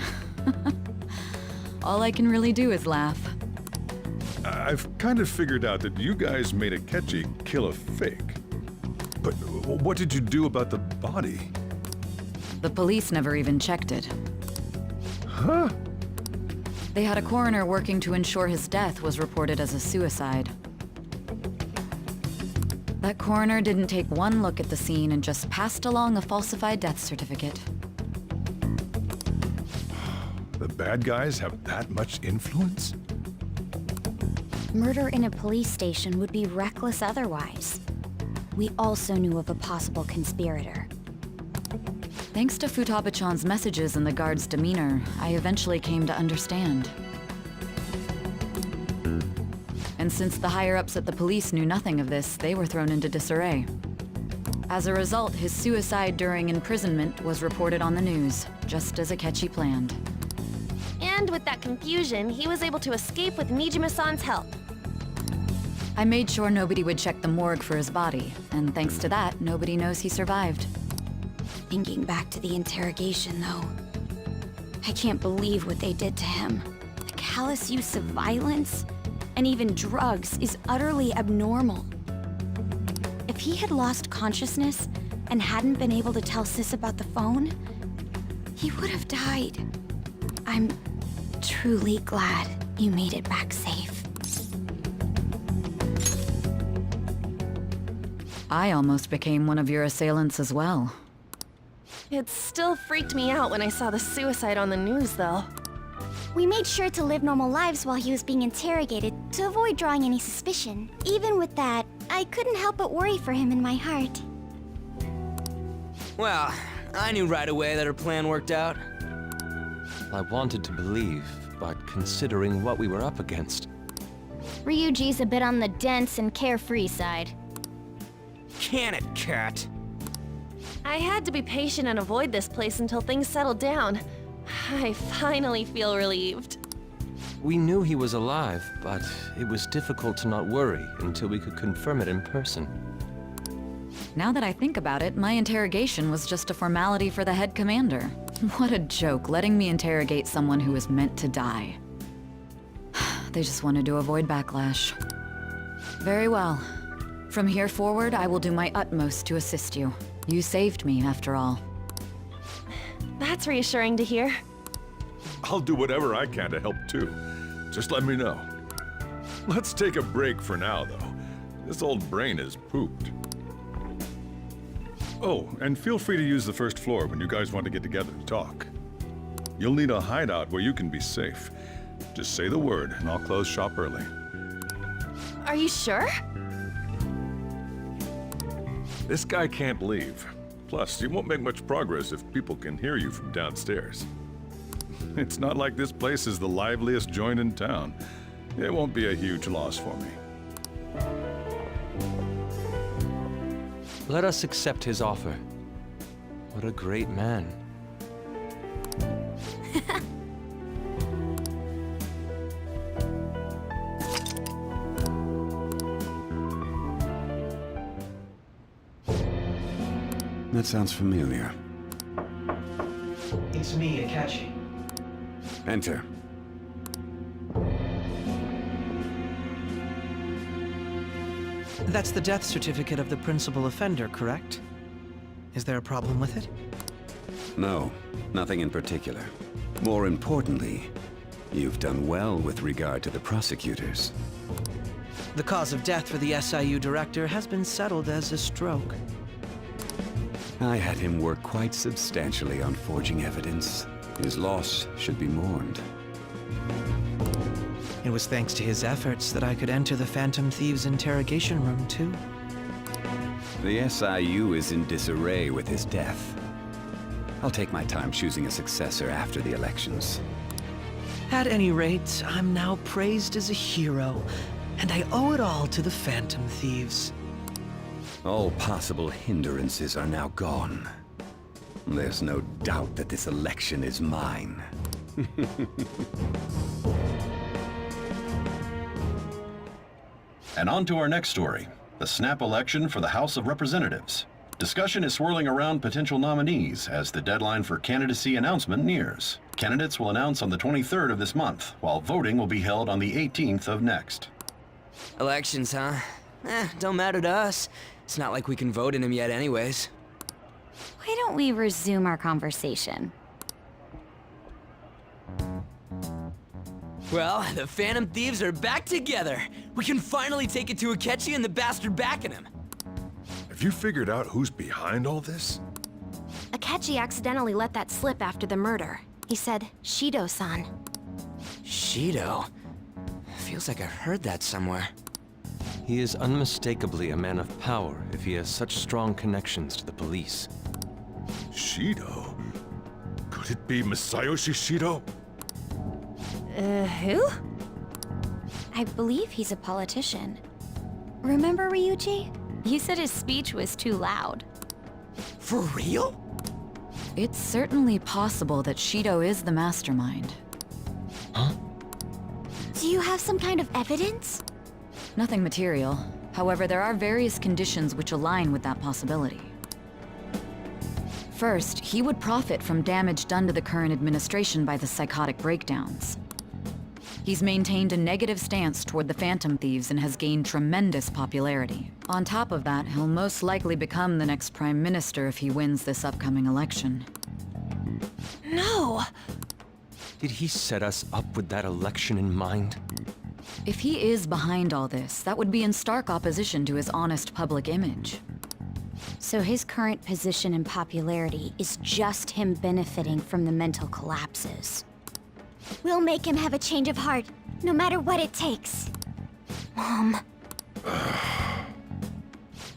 Speaker 3: All I can really do is laugh.
Speaker 21: I've kind of figured out that you guys made Akechi kill a fake. But what did you do about the body?
Speaker 3: The police never even checked it.
Speaker 21: Huh?
Speaker 3: They had a coroner working to ensure his death was reported as a suicide. That coroner didn't take one look at the scene and just passed along a falsified death certificate.
Speaker 21: The bad guys have that much influence?
Speaker 6: Murder in a police station would be reckless otherwise. We also knew of a possible conspirator.
Speaker 3: Thanks to Futaba-chan's messages and the guard's demeanor, I eventually came to understand. And since the higher-ups at the police knew nothing of this, they were thrown into disarray. As a result, his suicide during imprisonment was reported on the news, just as Akechi planned.
Speaker 17: And with that confusion, he was able to escape with Nijima-san's help.
Speaker 3: I made sure nobody would check the morgue for his body, and thanks to that, nobody knows he survived.
Speaker 6: Thinking back to the interrogation, though, I can't believe what they did to him. The callous use of violence, and even drugs, is utterly abnormal. If he had lost consciousness and hadn't been able to tell Sis about the phone, he would have died. I'm truly glad you made it back safe.
Speaker 3: I almost became one of your assailants as well.
Speaker 17: It still freaked me out when I saw the suicide on the news, though.
Speaker 6: We made sure to live normal lives while he was being interrogated to avoid drawing any suspicion. Even with that, I couldn't help but worry for him in my heart.
Speaker 22: Well, I knew right away that her plan worked out.
Speaker 2: I wanted to believe, but considering what we were up against...
Speaker 7: Ryuji's a bit on the dense and carefree side.
Speaker 22: Can it, cat?
Speaker 17: I had to be patient and avoid this place until things settled down. I finally feel relieved.
Speaker 2: We knew he was alive, but it was difficult to not worry until we could confirm it in person.
Speaker 3: Now that I think about it, my interrogation was just a formality for the head commander. What a joke, letting me interrogate someone who was meant to die. They just wanted to avoid backlash. Very well. From here forward, I will do my utmost to assist you. You saved me, after all.
Speaker 17: That's reassuring to hear.
Speaker 21: I'll do whatever I can to help too. Just let me know. Let's take a break for now, though. This old brain is pooped. Oh, and feel free to use the first floor when you guys want to get together to talk. You'll need a hideout where you can be safe. Just say the word, and I'll close shop early.
Speaker 17: Are you sure?
Speaker 21: This guy can't leave. Plus, you won't make much progress if people can hear you from downstairs. It's not like this place is the liveliest joint in town. It won't be a huge loss for me.
Speaker 2: Let us accept his offer. What a great man.
Speaker 10: That sounds familiar.
Speaker 9: It's me, Akechi.
Speaker 10: Enter.
Speaker 9: That's the death certificate of the principal offender, correct? Is there a problem with it?
Speaker 10: No, nothing in particular. More importantly, you've done well with regard to the prosecutors.
Speaker 9: The cause of death for the SIU director has been settled as a stroke.
Speaker 10: I had him work quite substantially on forging evidence. His loss should be mourned.
Speaker 9: It was thanks to his efforts that I could enter the Phantom Thieves' interrogation room, too.
Speaker 10: The SIU is in disarray with his death. I'll take my time choosing a successor after the elections.
Speaker 9: At any rate, I'm now praised as a hero, and I owe it all to the Phantom Thieves.
Speaker 10: All possible hindrances are now gone. There's no doubt that this election is mine.
Speaker 4: And on to our next story, the snap election for the House of Representatives. Discussion is swirling around potential nominees as the deadline for candidacy announcement nears. Candidates will announce on the 23rd of this month, while voting will be held on the 18th of next.
Speaker 22: Elections, huh? Don't matter to us. It's not like we can vote in them yet anyways.
Speaker 7: Why don't we resume our conversation?
Speaker 22: Well, the Phantom Thieves are back together. We can finally take it to Akechi and the bastard backing him.
Speaker 21: Have you figured out who's behind all this?
Speaker 1: Akechi accidentally let that slip after the murder. He said, Shido-san.
Speaker 22: Shido? Feels like I've heard that somewhere.
Speaker 2: He is unmistakably a man of power if he has such strong connections to the police.
Speaker 21: Shido? Could it be Masayoshi Shido?
Speaker 7: Who? I believe he's a politician. Remember Ryuji?
Speaker 1: You said his speech was too loud.
Speaker 22: For real?
Speaker 3: It's certainly possible that Shido is the mastermind.
Speaker 2: Huh?
Speaker 7: Do you have some kind of evidence?
Speaker 3: Nothing material. However, there are various conditions which align with that possibility. First, he would profit from damage done to the current administration by the psychotic breakdowns. He's maintained a negative stance toward the Phantom Thieves and has gained tremendous popularity. On top of that, he'll most likely become the next Prime Minister if he wins this upcoming election.
Speaker 1: No!
Speaker 2: Did he set us up with that election in mind?
Speaker 3: If he is behind all this, that would be in stark opposition to his honest public image.
Speaker 7: So his current position and popularity is just him benefiting from the mental collapses. We'll make him have a change of heart, no matter what it takes.
Speaker 1: Mom.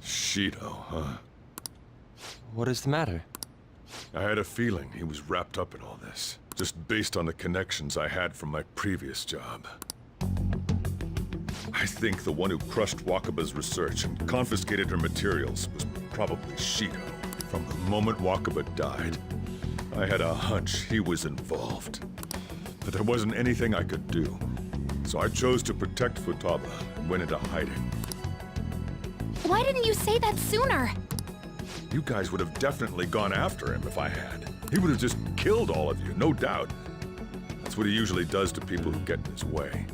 Speaker 21: Shido, huh?
Speaker 2: What is the matter?
Speaker 21: I had a feeling he was wrapped up in all this, just based on the connections I had from my previous job. I think the one who crushed Wakaba's research and confiscated her materials was probably Shido. From the moment Wakaba died, I had a hunch he was involved. But there wasn't anything I could do. So I chose to protect Futaba and went into hiding.
Speaker 1: Why didn't you say that sooner?
Speaker 21: You guys would have definitely gone after him if I had. He would have just killed all of you, no doubt. That's what he usually does to people who get in his way.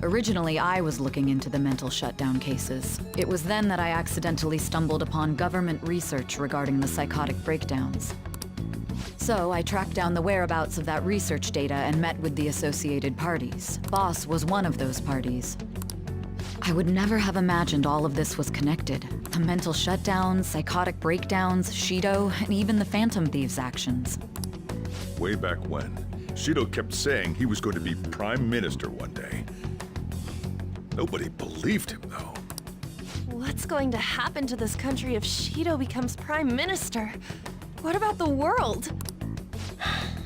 Speaker 3: Originally, I was looking into the mental shutdown cases. It was then that I accidentally stumbled upon government research regarding the psychotic breakdowns. So I tracked down the whereabouts of that research data and met with the associated parties. Boss was one of those parties. I would never have imagined all of this was connected. The mental shutdowns, psychotic breakdowns, Shido, and even the Phantom Thieves' actions.
Speaker 21: Way back when, Shido kept saying he was going to be Prime Minister one day. Nobody believed him, though.
Speaker 17: What's going to happen to this country if Shido becomes Prime Minister? What about the world?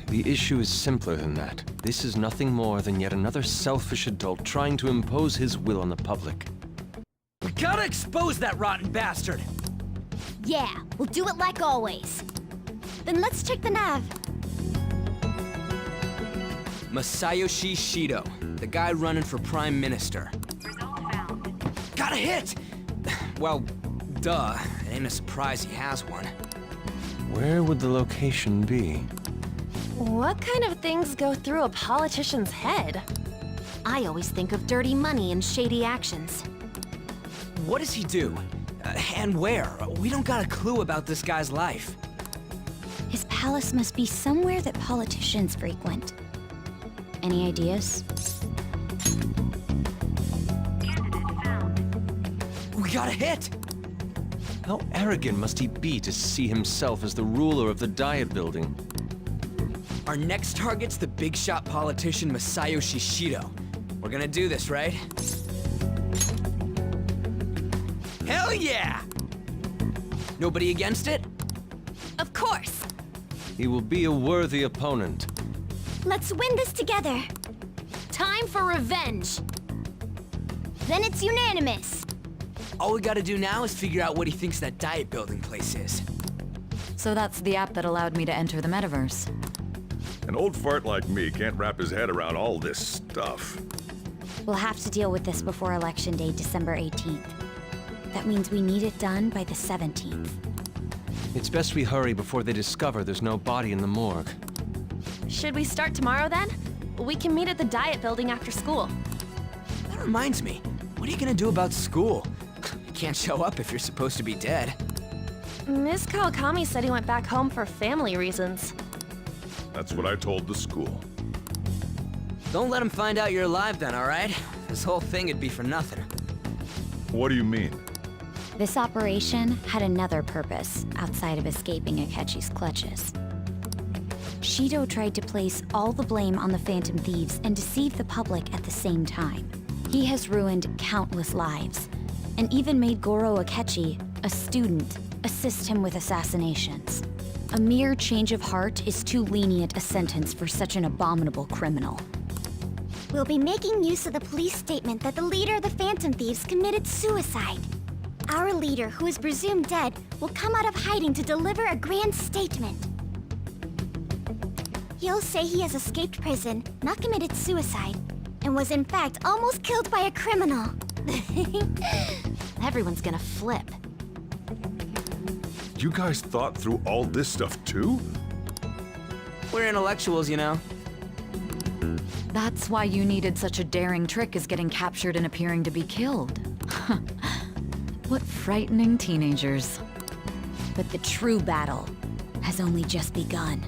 Speaker 2: The issue is simpler than that. This is nothing more than yet another selfish adult trying to impose his will on the public.
Speaker 22: We gotta expose that rotten bastard!
Speaker 7: Yeah, we'll do it like always. Then let's check the nav.
Speaker 22: Masayoshi Shido, the guy running for Prime Minister. Got a hit! Well, duh. It ain't a surprise he has one.
Speaker 2: Where would the location be?
Speaker 17: What kind of things go through a politician's head?
Speaker 1: I always think of dirty money and shady actions.
Speaker 22: What does he do? And where? We don't got a clue about this guy's life.
Speaker 6: His palace must be somewhere that politicians frequent. Any ideas?
Speaker 22: We got a hit!
Speaker 2: How arrogant must he be to see himself as the ruler of the Diet Building?
Speaker 22: Our next target's the big shot politician Masayoshi Shido. We're gonna do this, right? Hell yeah! Nobody against it?
Speaker 7: Of course.
Speaker 2: He will be a worthy opponent.
Speaker 7: Let's win this together.
Speaker 1: Time for revenge.
Speaker 7: Then it's unanimous.
Speaker 22: All we gotta do now is figure out what he thinks that Diet Building place is.
Speaker 3: So that's the app that allowed me to enter the metaverse.
Speaker 21: An old fart like me can't wrap his head around all this stuff.
Speaker 6: We'll have to deal with this before Election Day, December 18th. That means we need it done by the 17th.
Speaker 2: It's best we hurry before they discover there's no body in the morgue.
Speaker 17: Should we start tomorrow then? We can meet at the Diet Building after school.
Speaker 22: That reminds me, what are you gonna do about school? You can't show up if you're supposed to be dead.
Speaker 17: Ms. Kawakami said he went back home for family reasons.
Speaker 21: That's what I told the school.
Speaker 22: Don't let him find out you're alive then, alright? This whole thing would be for nothing.
Speaker 21: What do you mean?
Speaker 6: This operation had another purpose outside of escaping Akechi's clutches. Shido tried to place all the blame on the Phantom Thieves and deceive the public at the same time. He has ruined countless lives, and even made Goro Akechi, a student, assist him with assassinations. A mere change of heart is too lenient a sentence for such an abominable criminal.
Speaker 7: We'll be making use of the police statement that the leader of the Phantom Thieves committed suicide. Our leader, who is presumed dead, will come out of hiding to deliver a grand statement. He'll say he has escaped prison, not committed suicide, and was in fact almost killed by a criminal.
Speaker 1: Everyone's gonna flip.
Speaker 21: You guys thought through all this stuff too?
Speaker 22: We're intellectuals, you know.
Speaker 3: That's why you needed such a daring trick as getting captured and appearing to be killed. What frightening teenagers.
Speaker 6: But the true battle has only just begun.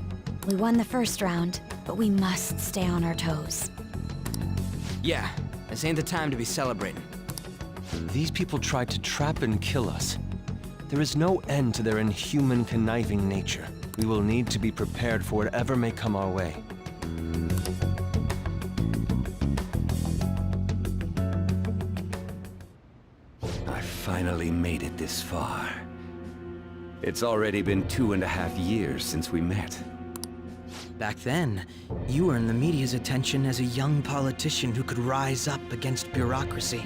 Speaker 6: We won the first round, but we must stay on our toes.
Speaker 22: Yeah, this ain't the time to be celebrating.
Speaker 2: These people tried to trap and kill us. There is no end to their inhuman, conniving nature. We will need to be prepared for whatever may come our way.
Speaker 10: I finally made it this far. It's already been 2.5 years since we met.
Speaker 9: Back then, you earned the media's attention as a young politician who could rise up against bureaucracy.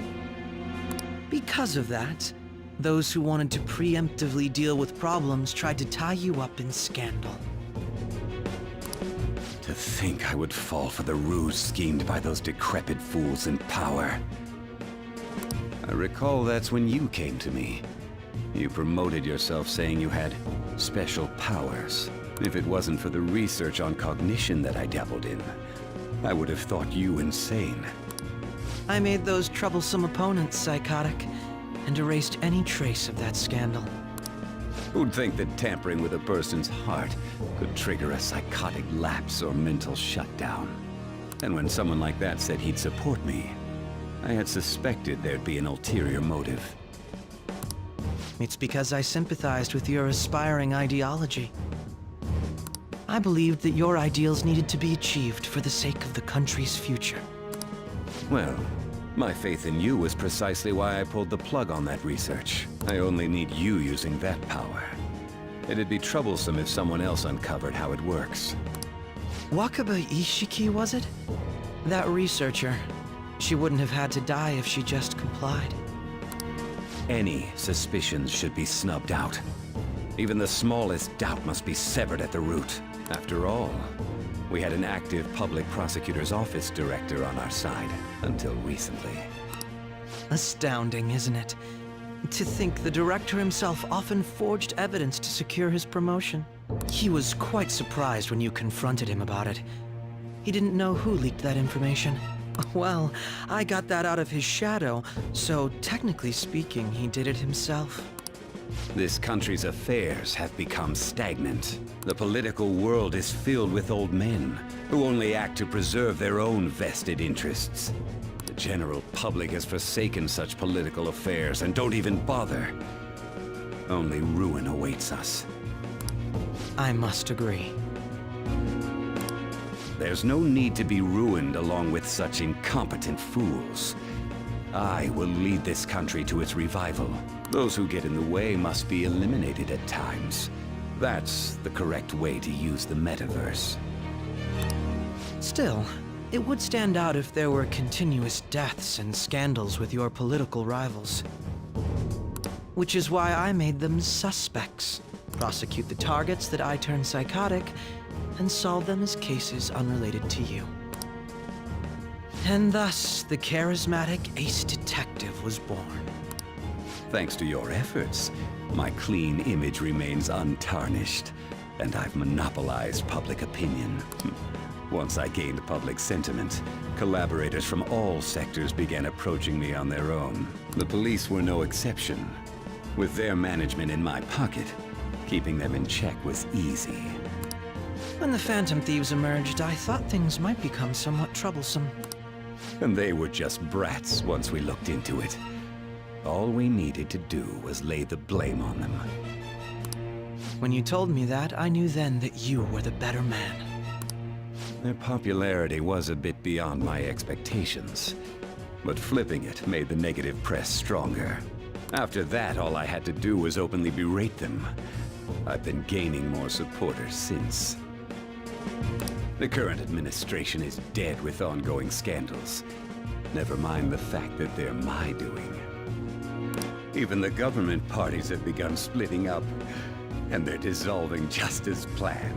Speaker 9: Because of that, those who wanted to preemptively deal with problems tried to tie you up in scandal.
Speaker 10: To think I would fall for the ruse schemed by those decrepit fools in power. I recall that's when you came to me. You promoted yourself saying you had special powers. If it wasn't for the research on cognition that I dabbled in, I would have thought you insane.
Speaker 9: I made those troublesome opponents psychotic, and erased any trace of that scandal.
Speaker 10: Who'd think that tampering with a person's heart could trigger a psychotic lapse or mental shutdown? And when someone like that said he'd support me, I had suspected there'd be an ulterior motive.
Speaker 9: It's because I sympathized with your aspiring ideology. I believed that your ideals needed to be achieved for the sake of the country's future.
Speaker 10: Well, My faith in you was precisely why I pulled the plug on that research. I only need you using that power. It'd be troublesome if someone else uncovered how it works.
Speaker 9: Wakaba Ishiki, was it? That researcher. She wouldn't have had to die if she just complied.
Speaker 10: Any suspicions should be snubbed out. Even the smallest doubt must be severed at the root. After all, we had an active public prosecutor's office director on our side, until recently.
Speaker 9: Astounding, isn't it? To think the director himself often forged evidence to secure his promotion. He was quite surprised when you confronted him about it. He didn't know who leaked that information. Well, I got that out of his shadow, so technically speaking, he did it himself.
Speaker 10: This country's affairs have become stagnant. The political world is filled with old men who only act to preserve their own vested interests. The general public has forsaken such political affairs and don't even bother. Only ruin awaits us.
Speaker 9: I must agree.
Speaker 10: There's no need to be ruined along with such incompetent fools. I will lead this country to its revival. Those who get in the way must be eliminated at times. That's the correct way to use the metaverse.
Speaker 9: Still, it would stand out if there were continuous deaths and scandals with your political rivals. Which is why I made them suspects. Prosecute the targets that I turn psychotic, and solve them as cases unrelated to you. And thus, the charismatic ace detective was born.
Speaker 10: Thanks to your efforts, my clean image remains untarnished, and I've monopolized public opinion. Once I gained public sentiment, collaborators from all sectors began approaching me on their own. The police were no exception. With their management in my pocket, keeping them in check was easy.
Speaker 9: When the Phantom Thieves emerged, I thought things might become somewhat troublesome.
Speaker 10: And they were just brats once we looked into it. All we needed to do was lay the blame on them.
Speaker 9: When you told me that, I knew then that you were the better man.
Speaker 10: Their popularity was a bit beyond my expectations, but flipping it made the negative press stronger. After that, all I had to do was openly berate them. I've been gaining more supporters since. The current administration is dead with ongoing scandals. Never mind the fact that they're my doing. Even the government parties have begun splitting up, and they're dissolving just as planned.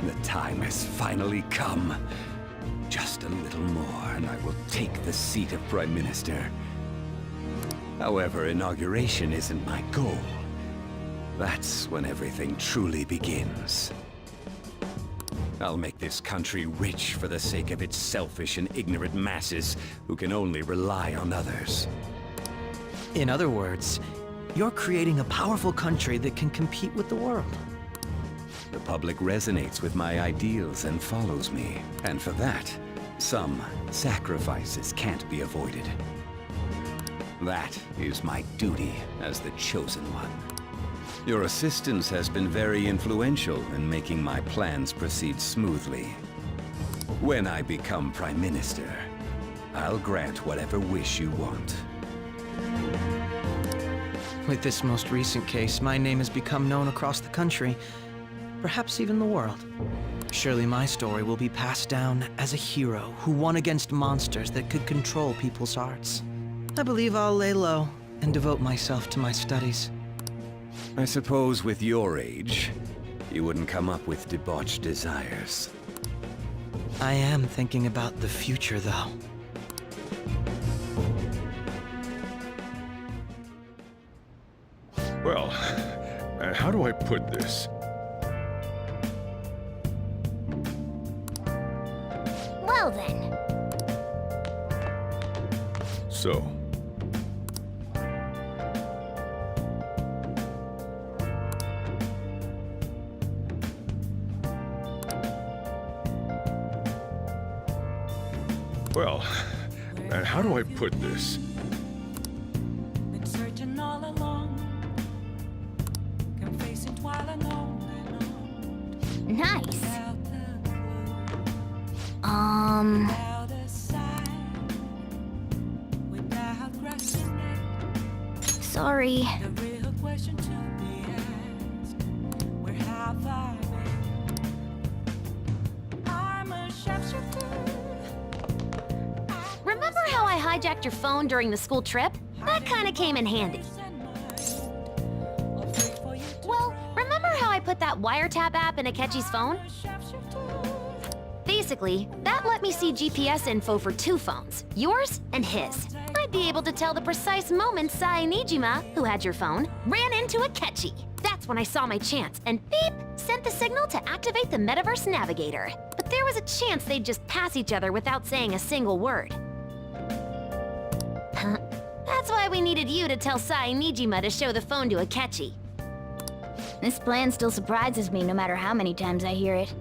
Speaker 10: The time has finally come. Just a little more, and I will take the seat of Prime Minister. However, inauguration isn't my goal. That's when everything truly begins. I'll make this country rich for the sake of its selfish and ignorant masses who can only rely on others.
Speaker 9: In other words, you're creating a powerful country that can compete with the world.
Speaker 10: The public resonates with my ideals and follows me. And for that, some sacrifices can't be avoided. That is my duty as the chosen one. Your assistance has been very influential in making my plans proceed smoothly. When I become Prime Minister, I'll grant whatever wish you want.
Speaker 9: With this most recent case, my name has become known across the country, perhaps even the world. Surely my story will be passed down as a hero who won against monsters that could control people's hearts. I believe I'll lay low and devote myself to my studies.
Speaker 10: I suppose with your age, you wouldn't come up with debauched desires.
Speaker 9: I am thinking about the future, though.
Speaker 21: Well, how do I put this?
Speaker 7: Well then.
Speaker 21: So, well, how do I put this?
Speaker 11: Been searching all along, confessing while alone and on.
Speaker 7: Nice.
Speaker 1: Sorry. Remember how I hijacked your phone during the school trip? That kinda came in handy. Well, remember how I put that wiretap app in Akechi's phone? Basically, that let me see GPS info for 2 phones, yours and his. I'd be able to tell the precise moment Sai Nijima, who had your phone, ran into Akechi. That's when I saw my chance, and beep, sent the signal to activate the Metaverse Navigator. But there was a chance they'd just pass each other without saying a single word. That's why we needed you to tell Sai Nijima to show the phone to Akechi.
Speaker 6: This plan still surprises me no matter how many times I hear it.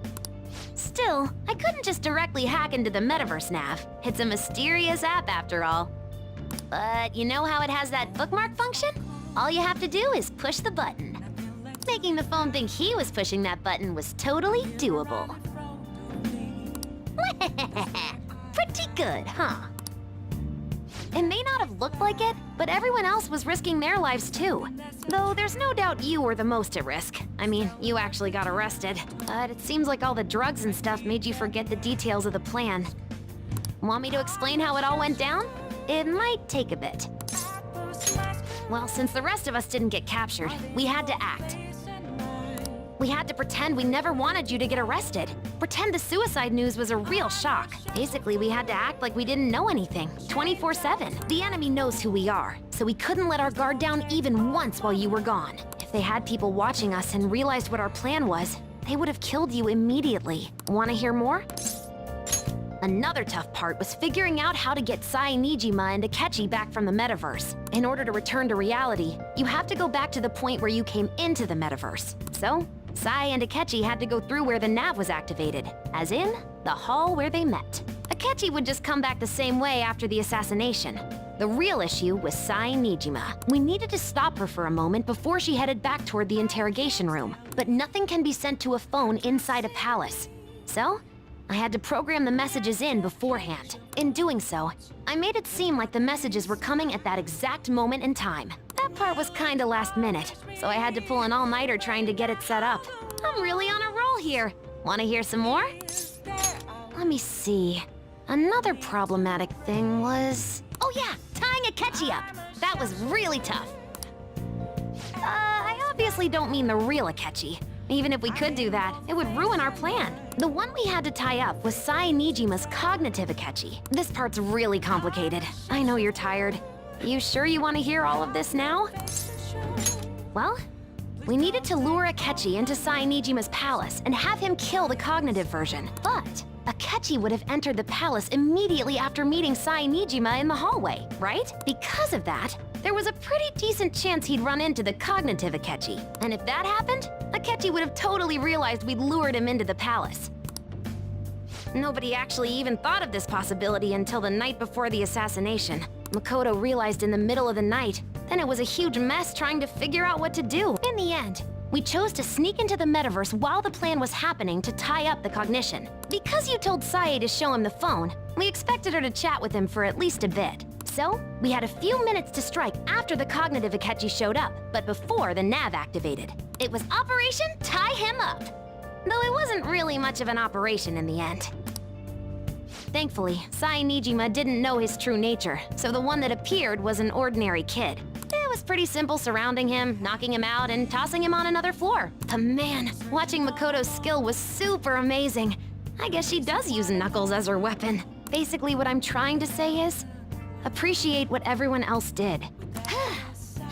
Speaker 1: Still, I couldn't just directly hack into the Metaverse Nav. It's a mysterious app after all. But you know how it has that bookmark function? All you have to do is push the button. Making the phone think he was pushing that button was totally doable. Pretty good, huh? It may not have looked like it, but everyone else was risking their lives too. Though there's no doubt you were the most at risk. I mean, you actually got arrested. But it seems like all the drugs and stuff made you forget the details of the plan. Want me to explain how it all went down? It might take a bit. Well, since the rest of us didn't get captured, we had to act. We had to pretend we never wanted you to get arrested. Pretend the suicide news was a real shock. Basically, we had to act like we didn't know anything, 24/7. The enemy knows who we are, so we couldn't let our guard down even once while you were gone. If they had people watching us and realized what our plan was, they would have killed you immediately. Want to hear more? Another tough part was figuring out how to get Sai Nijima and Akechi back from the metaverse. In order to return to reality, you have to go back to the point where you came into the metaverse. So, Sai and Akechi had to go through where the nav was activated, as in, the hall where they met. Akechi would just come back the same way after the assassination. The real issue was Sai Nijima. We needed to stop her for a moment before she headed back toward the interrogation room. But nothing can be sent to a phone inside a palace. So, I had to program the messages in beforehand. In doing so, I made it seem like the messages were coming at that exact moment in time. That part was kinda last minute, so I had to pull an all-nighter trying to get it set up. I'm really on a roll here. Wanna hear some more? Let me see. Another problematic thing was... Oh yeah, tying Akechi up. That was really tough. I obviously don't mean the real Akechi. Even if we could do that, it would ruin our plan. The one we had to tie up was Sai Nijima's cognitive Akechi. This part's really complicated. I know you're tired. You sure you want to hear all of this now? Well, we needed to lure Akechi into Sai Nijima's palace and have him kill the cognitive version. But Akechi would have entered the palace immediately after meeting Sai Nijima in the hallway, right? Because of that, there was a pretty decent chance he'd run into the cognitive Akechi. And if that happened, Akechi would have totally realized we'd lured him into the palace. Nobody actually even thought of this possibility until the night before the assassination. Makoto realized in the middle of the night. Then it was a huge mess trying to figure out what to do. In the end, we chose to sneak into the metaverse while the plan was happening to tie up the cognition. Because you told Sae to show him the phone, we expected her to chat with him for at least a bit. So, we had a few minutes to strike after the cognitive Akechi showed up, but before the nav activated. It was Operation Tie Him Up! Though it wasn't really much of an operation in the end. Thankfully, Sai Nijima didn't know his true nature, so the one that appeared was an ordinary kid. It was pretty simple surrounding him, knocking him out, and tossing him on another floor. But man, watching Makoto's skill was super amazing. I guess she does use Knuckles as her weapon. Basically, what I'm trying to say is, appreciate what everyone else did.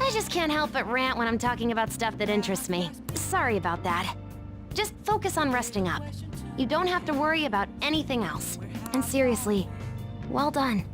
Speaker 1: I just can't help but rant when I'm talking about stuff that interests me. Sorry about that. Just focus on resting up. You don't have to worry about anything else. And seriously, well done.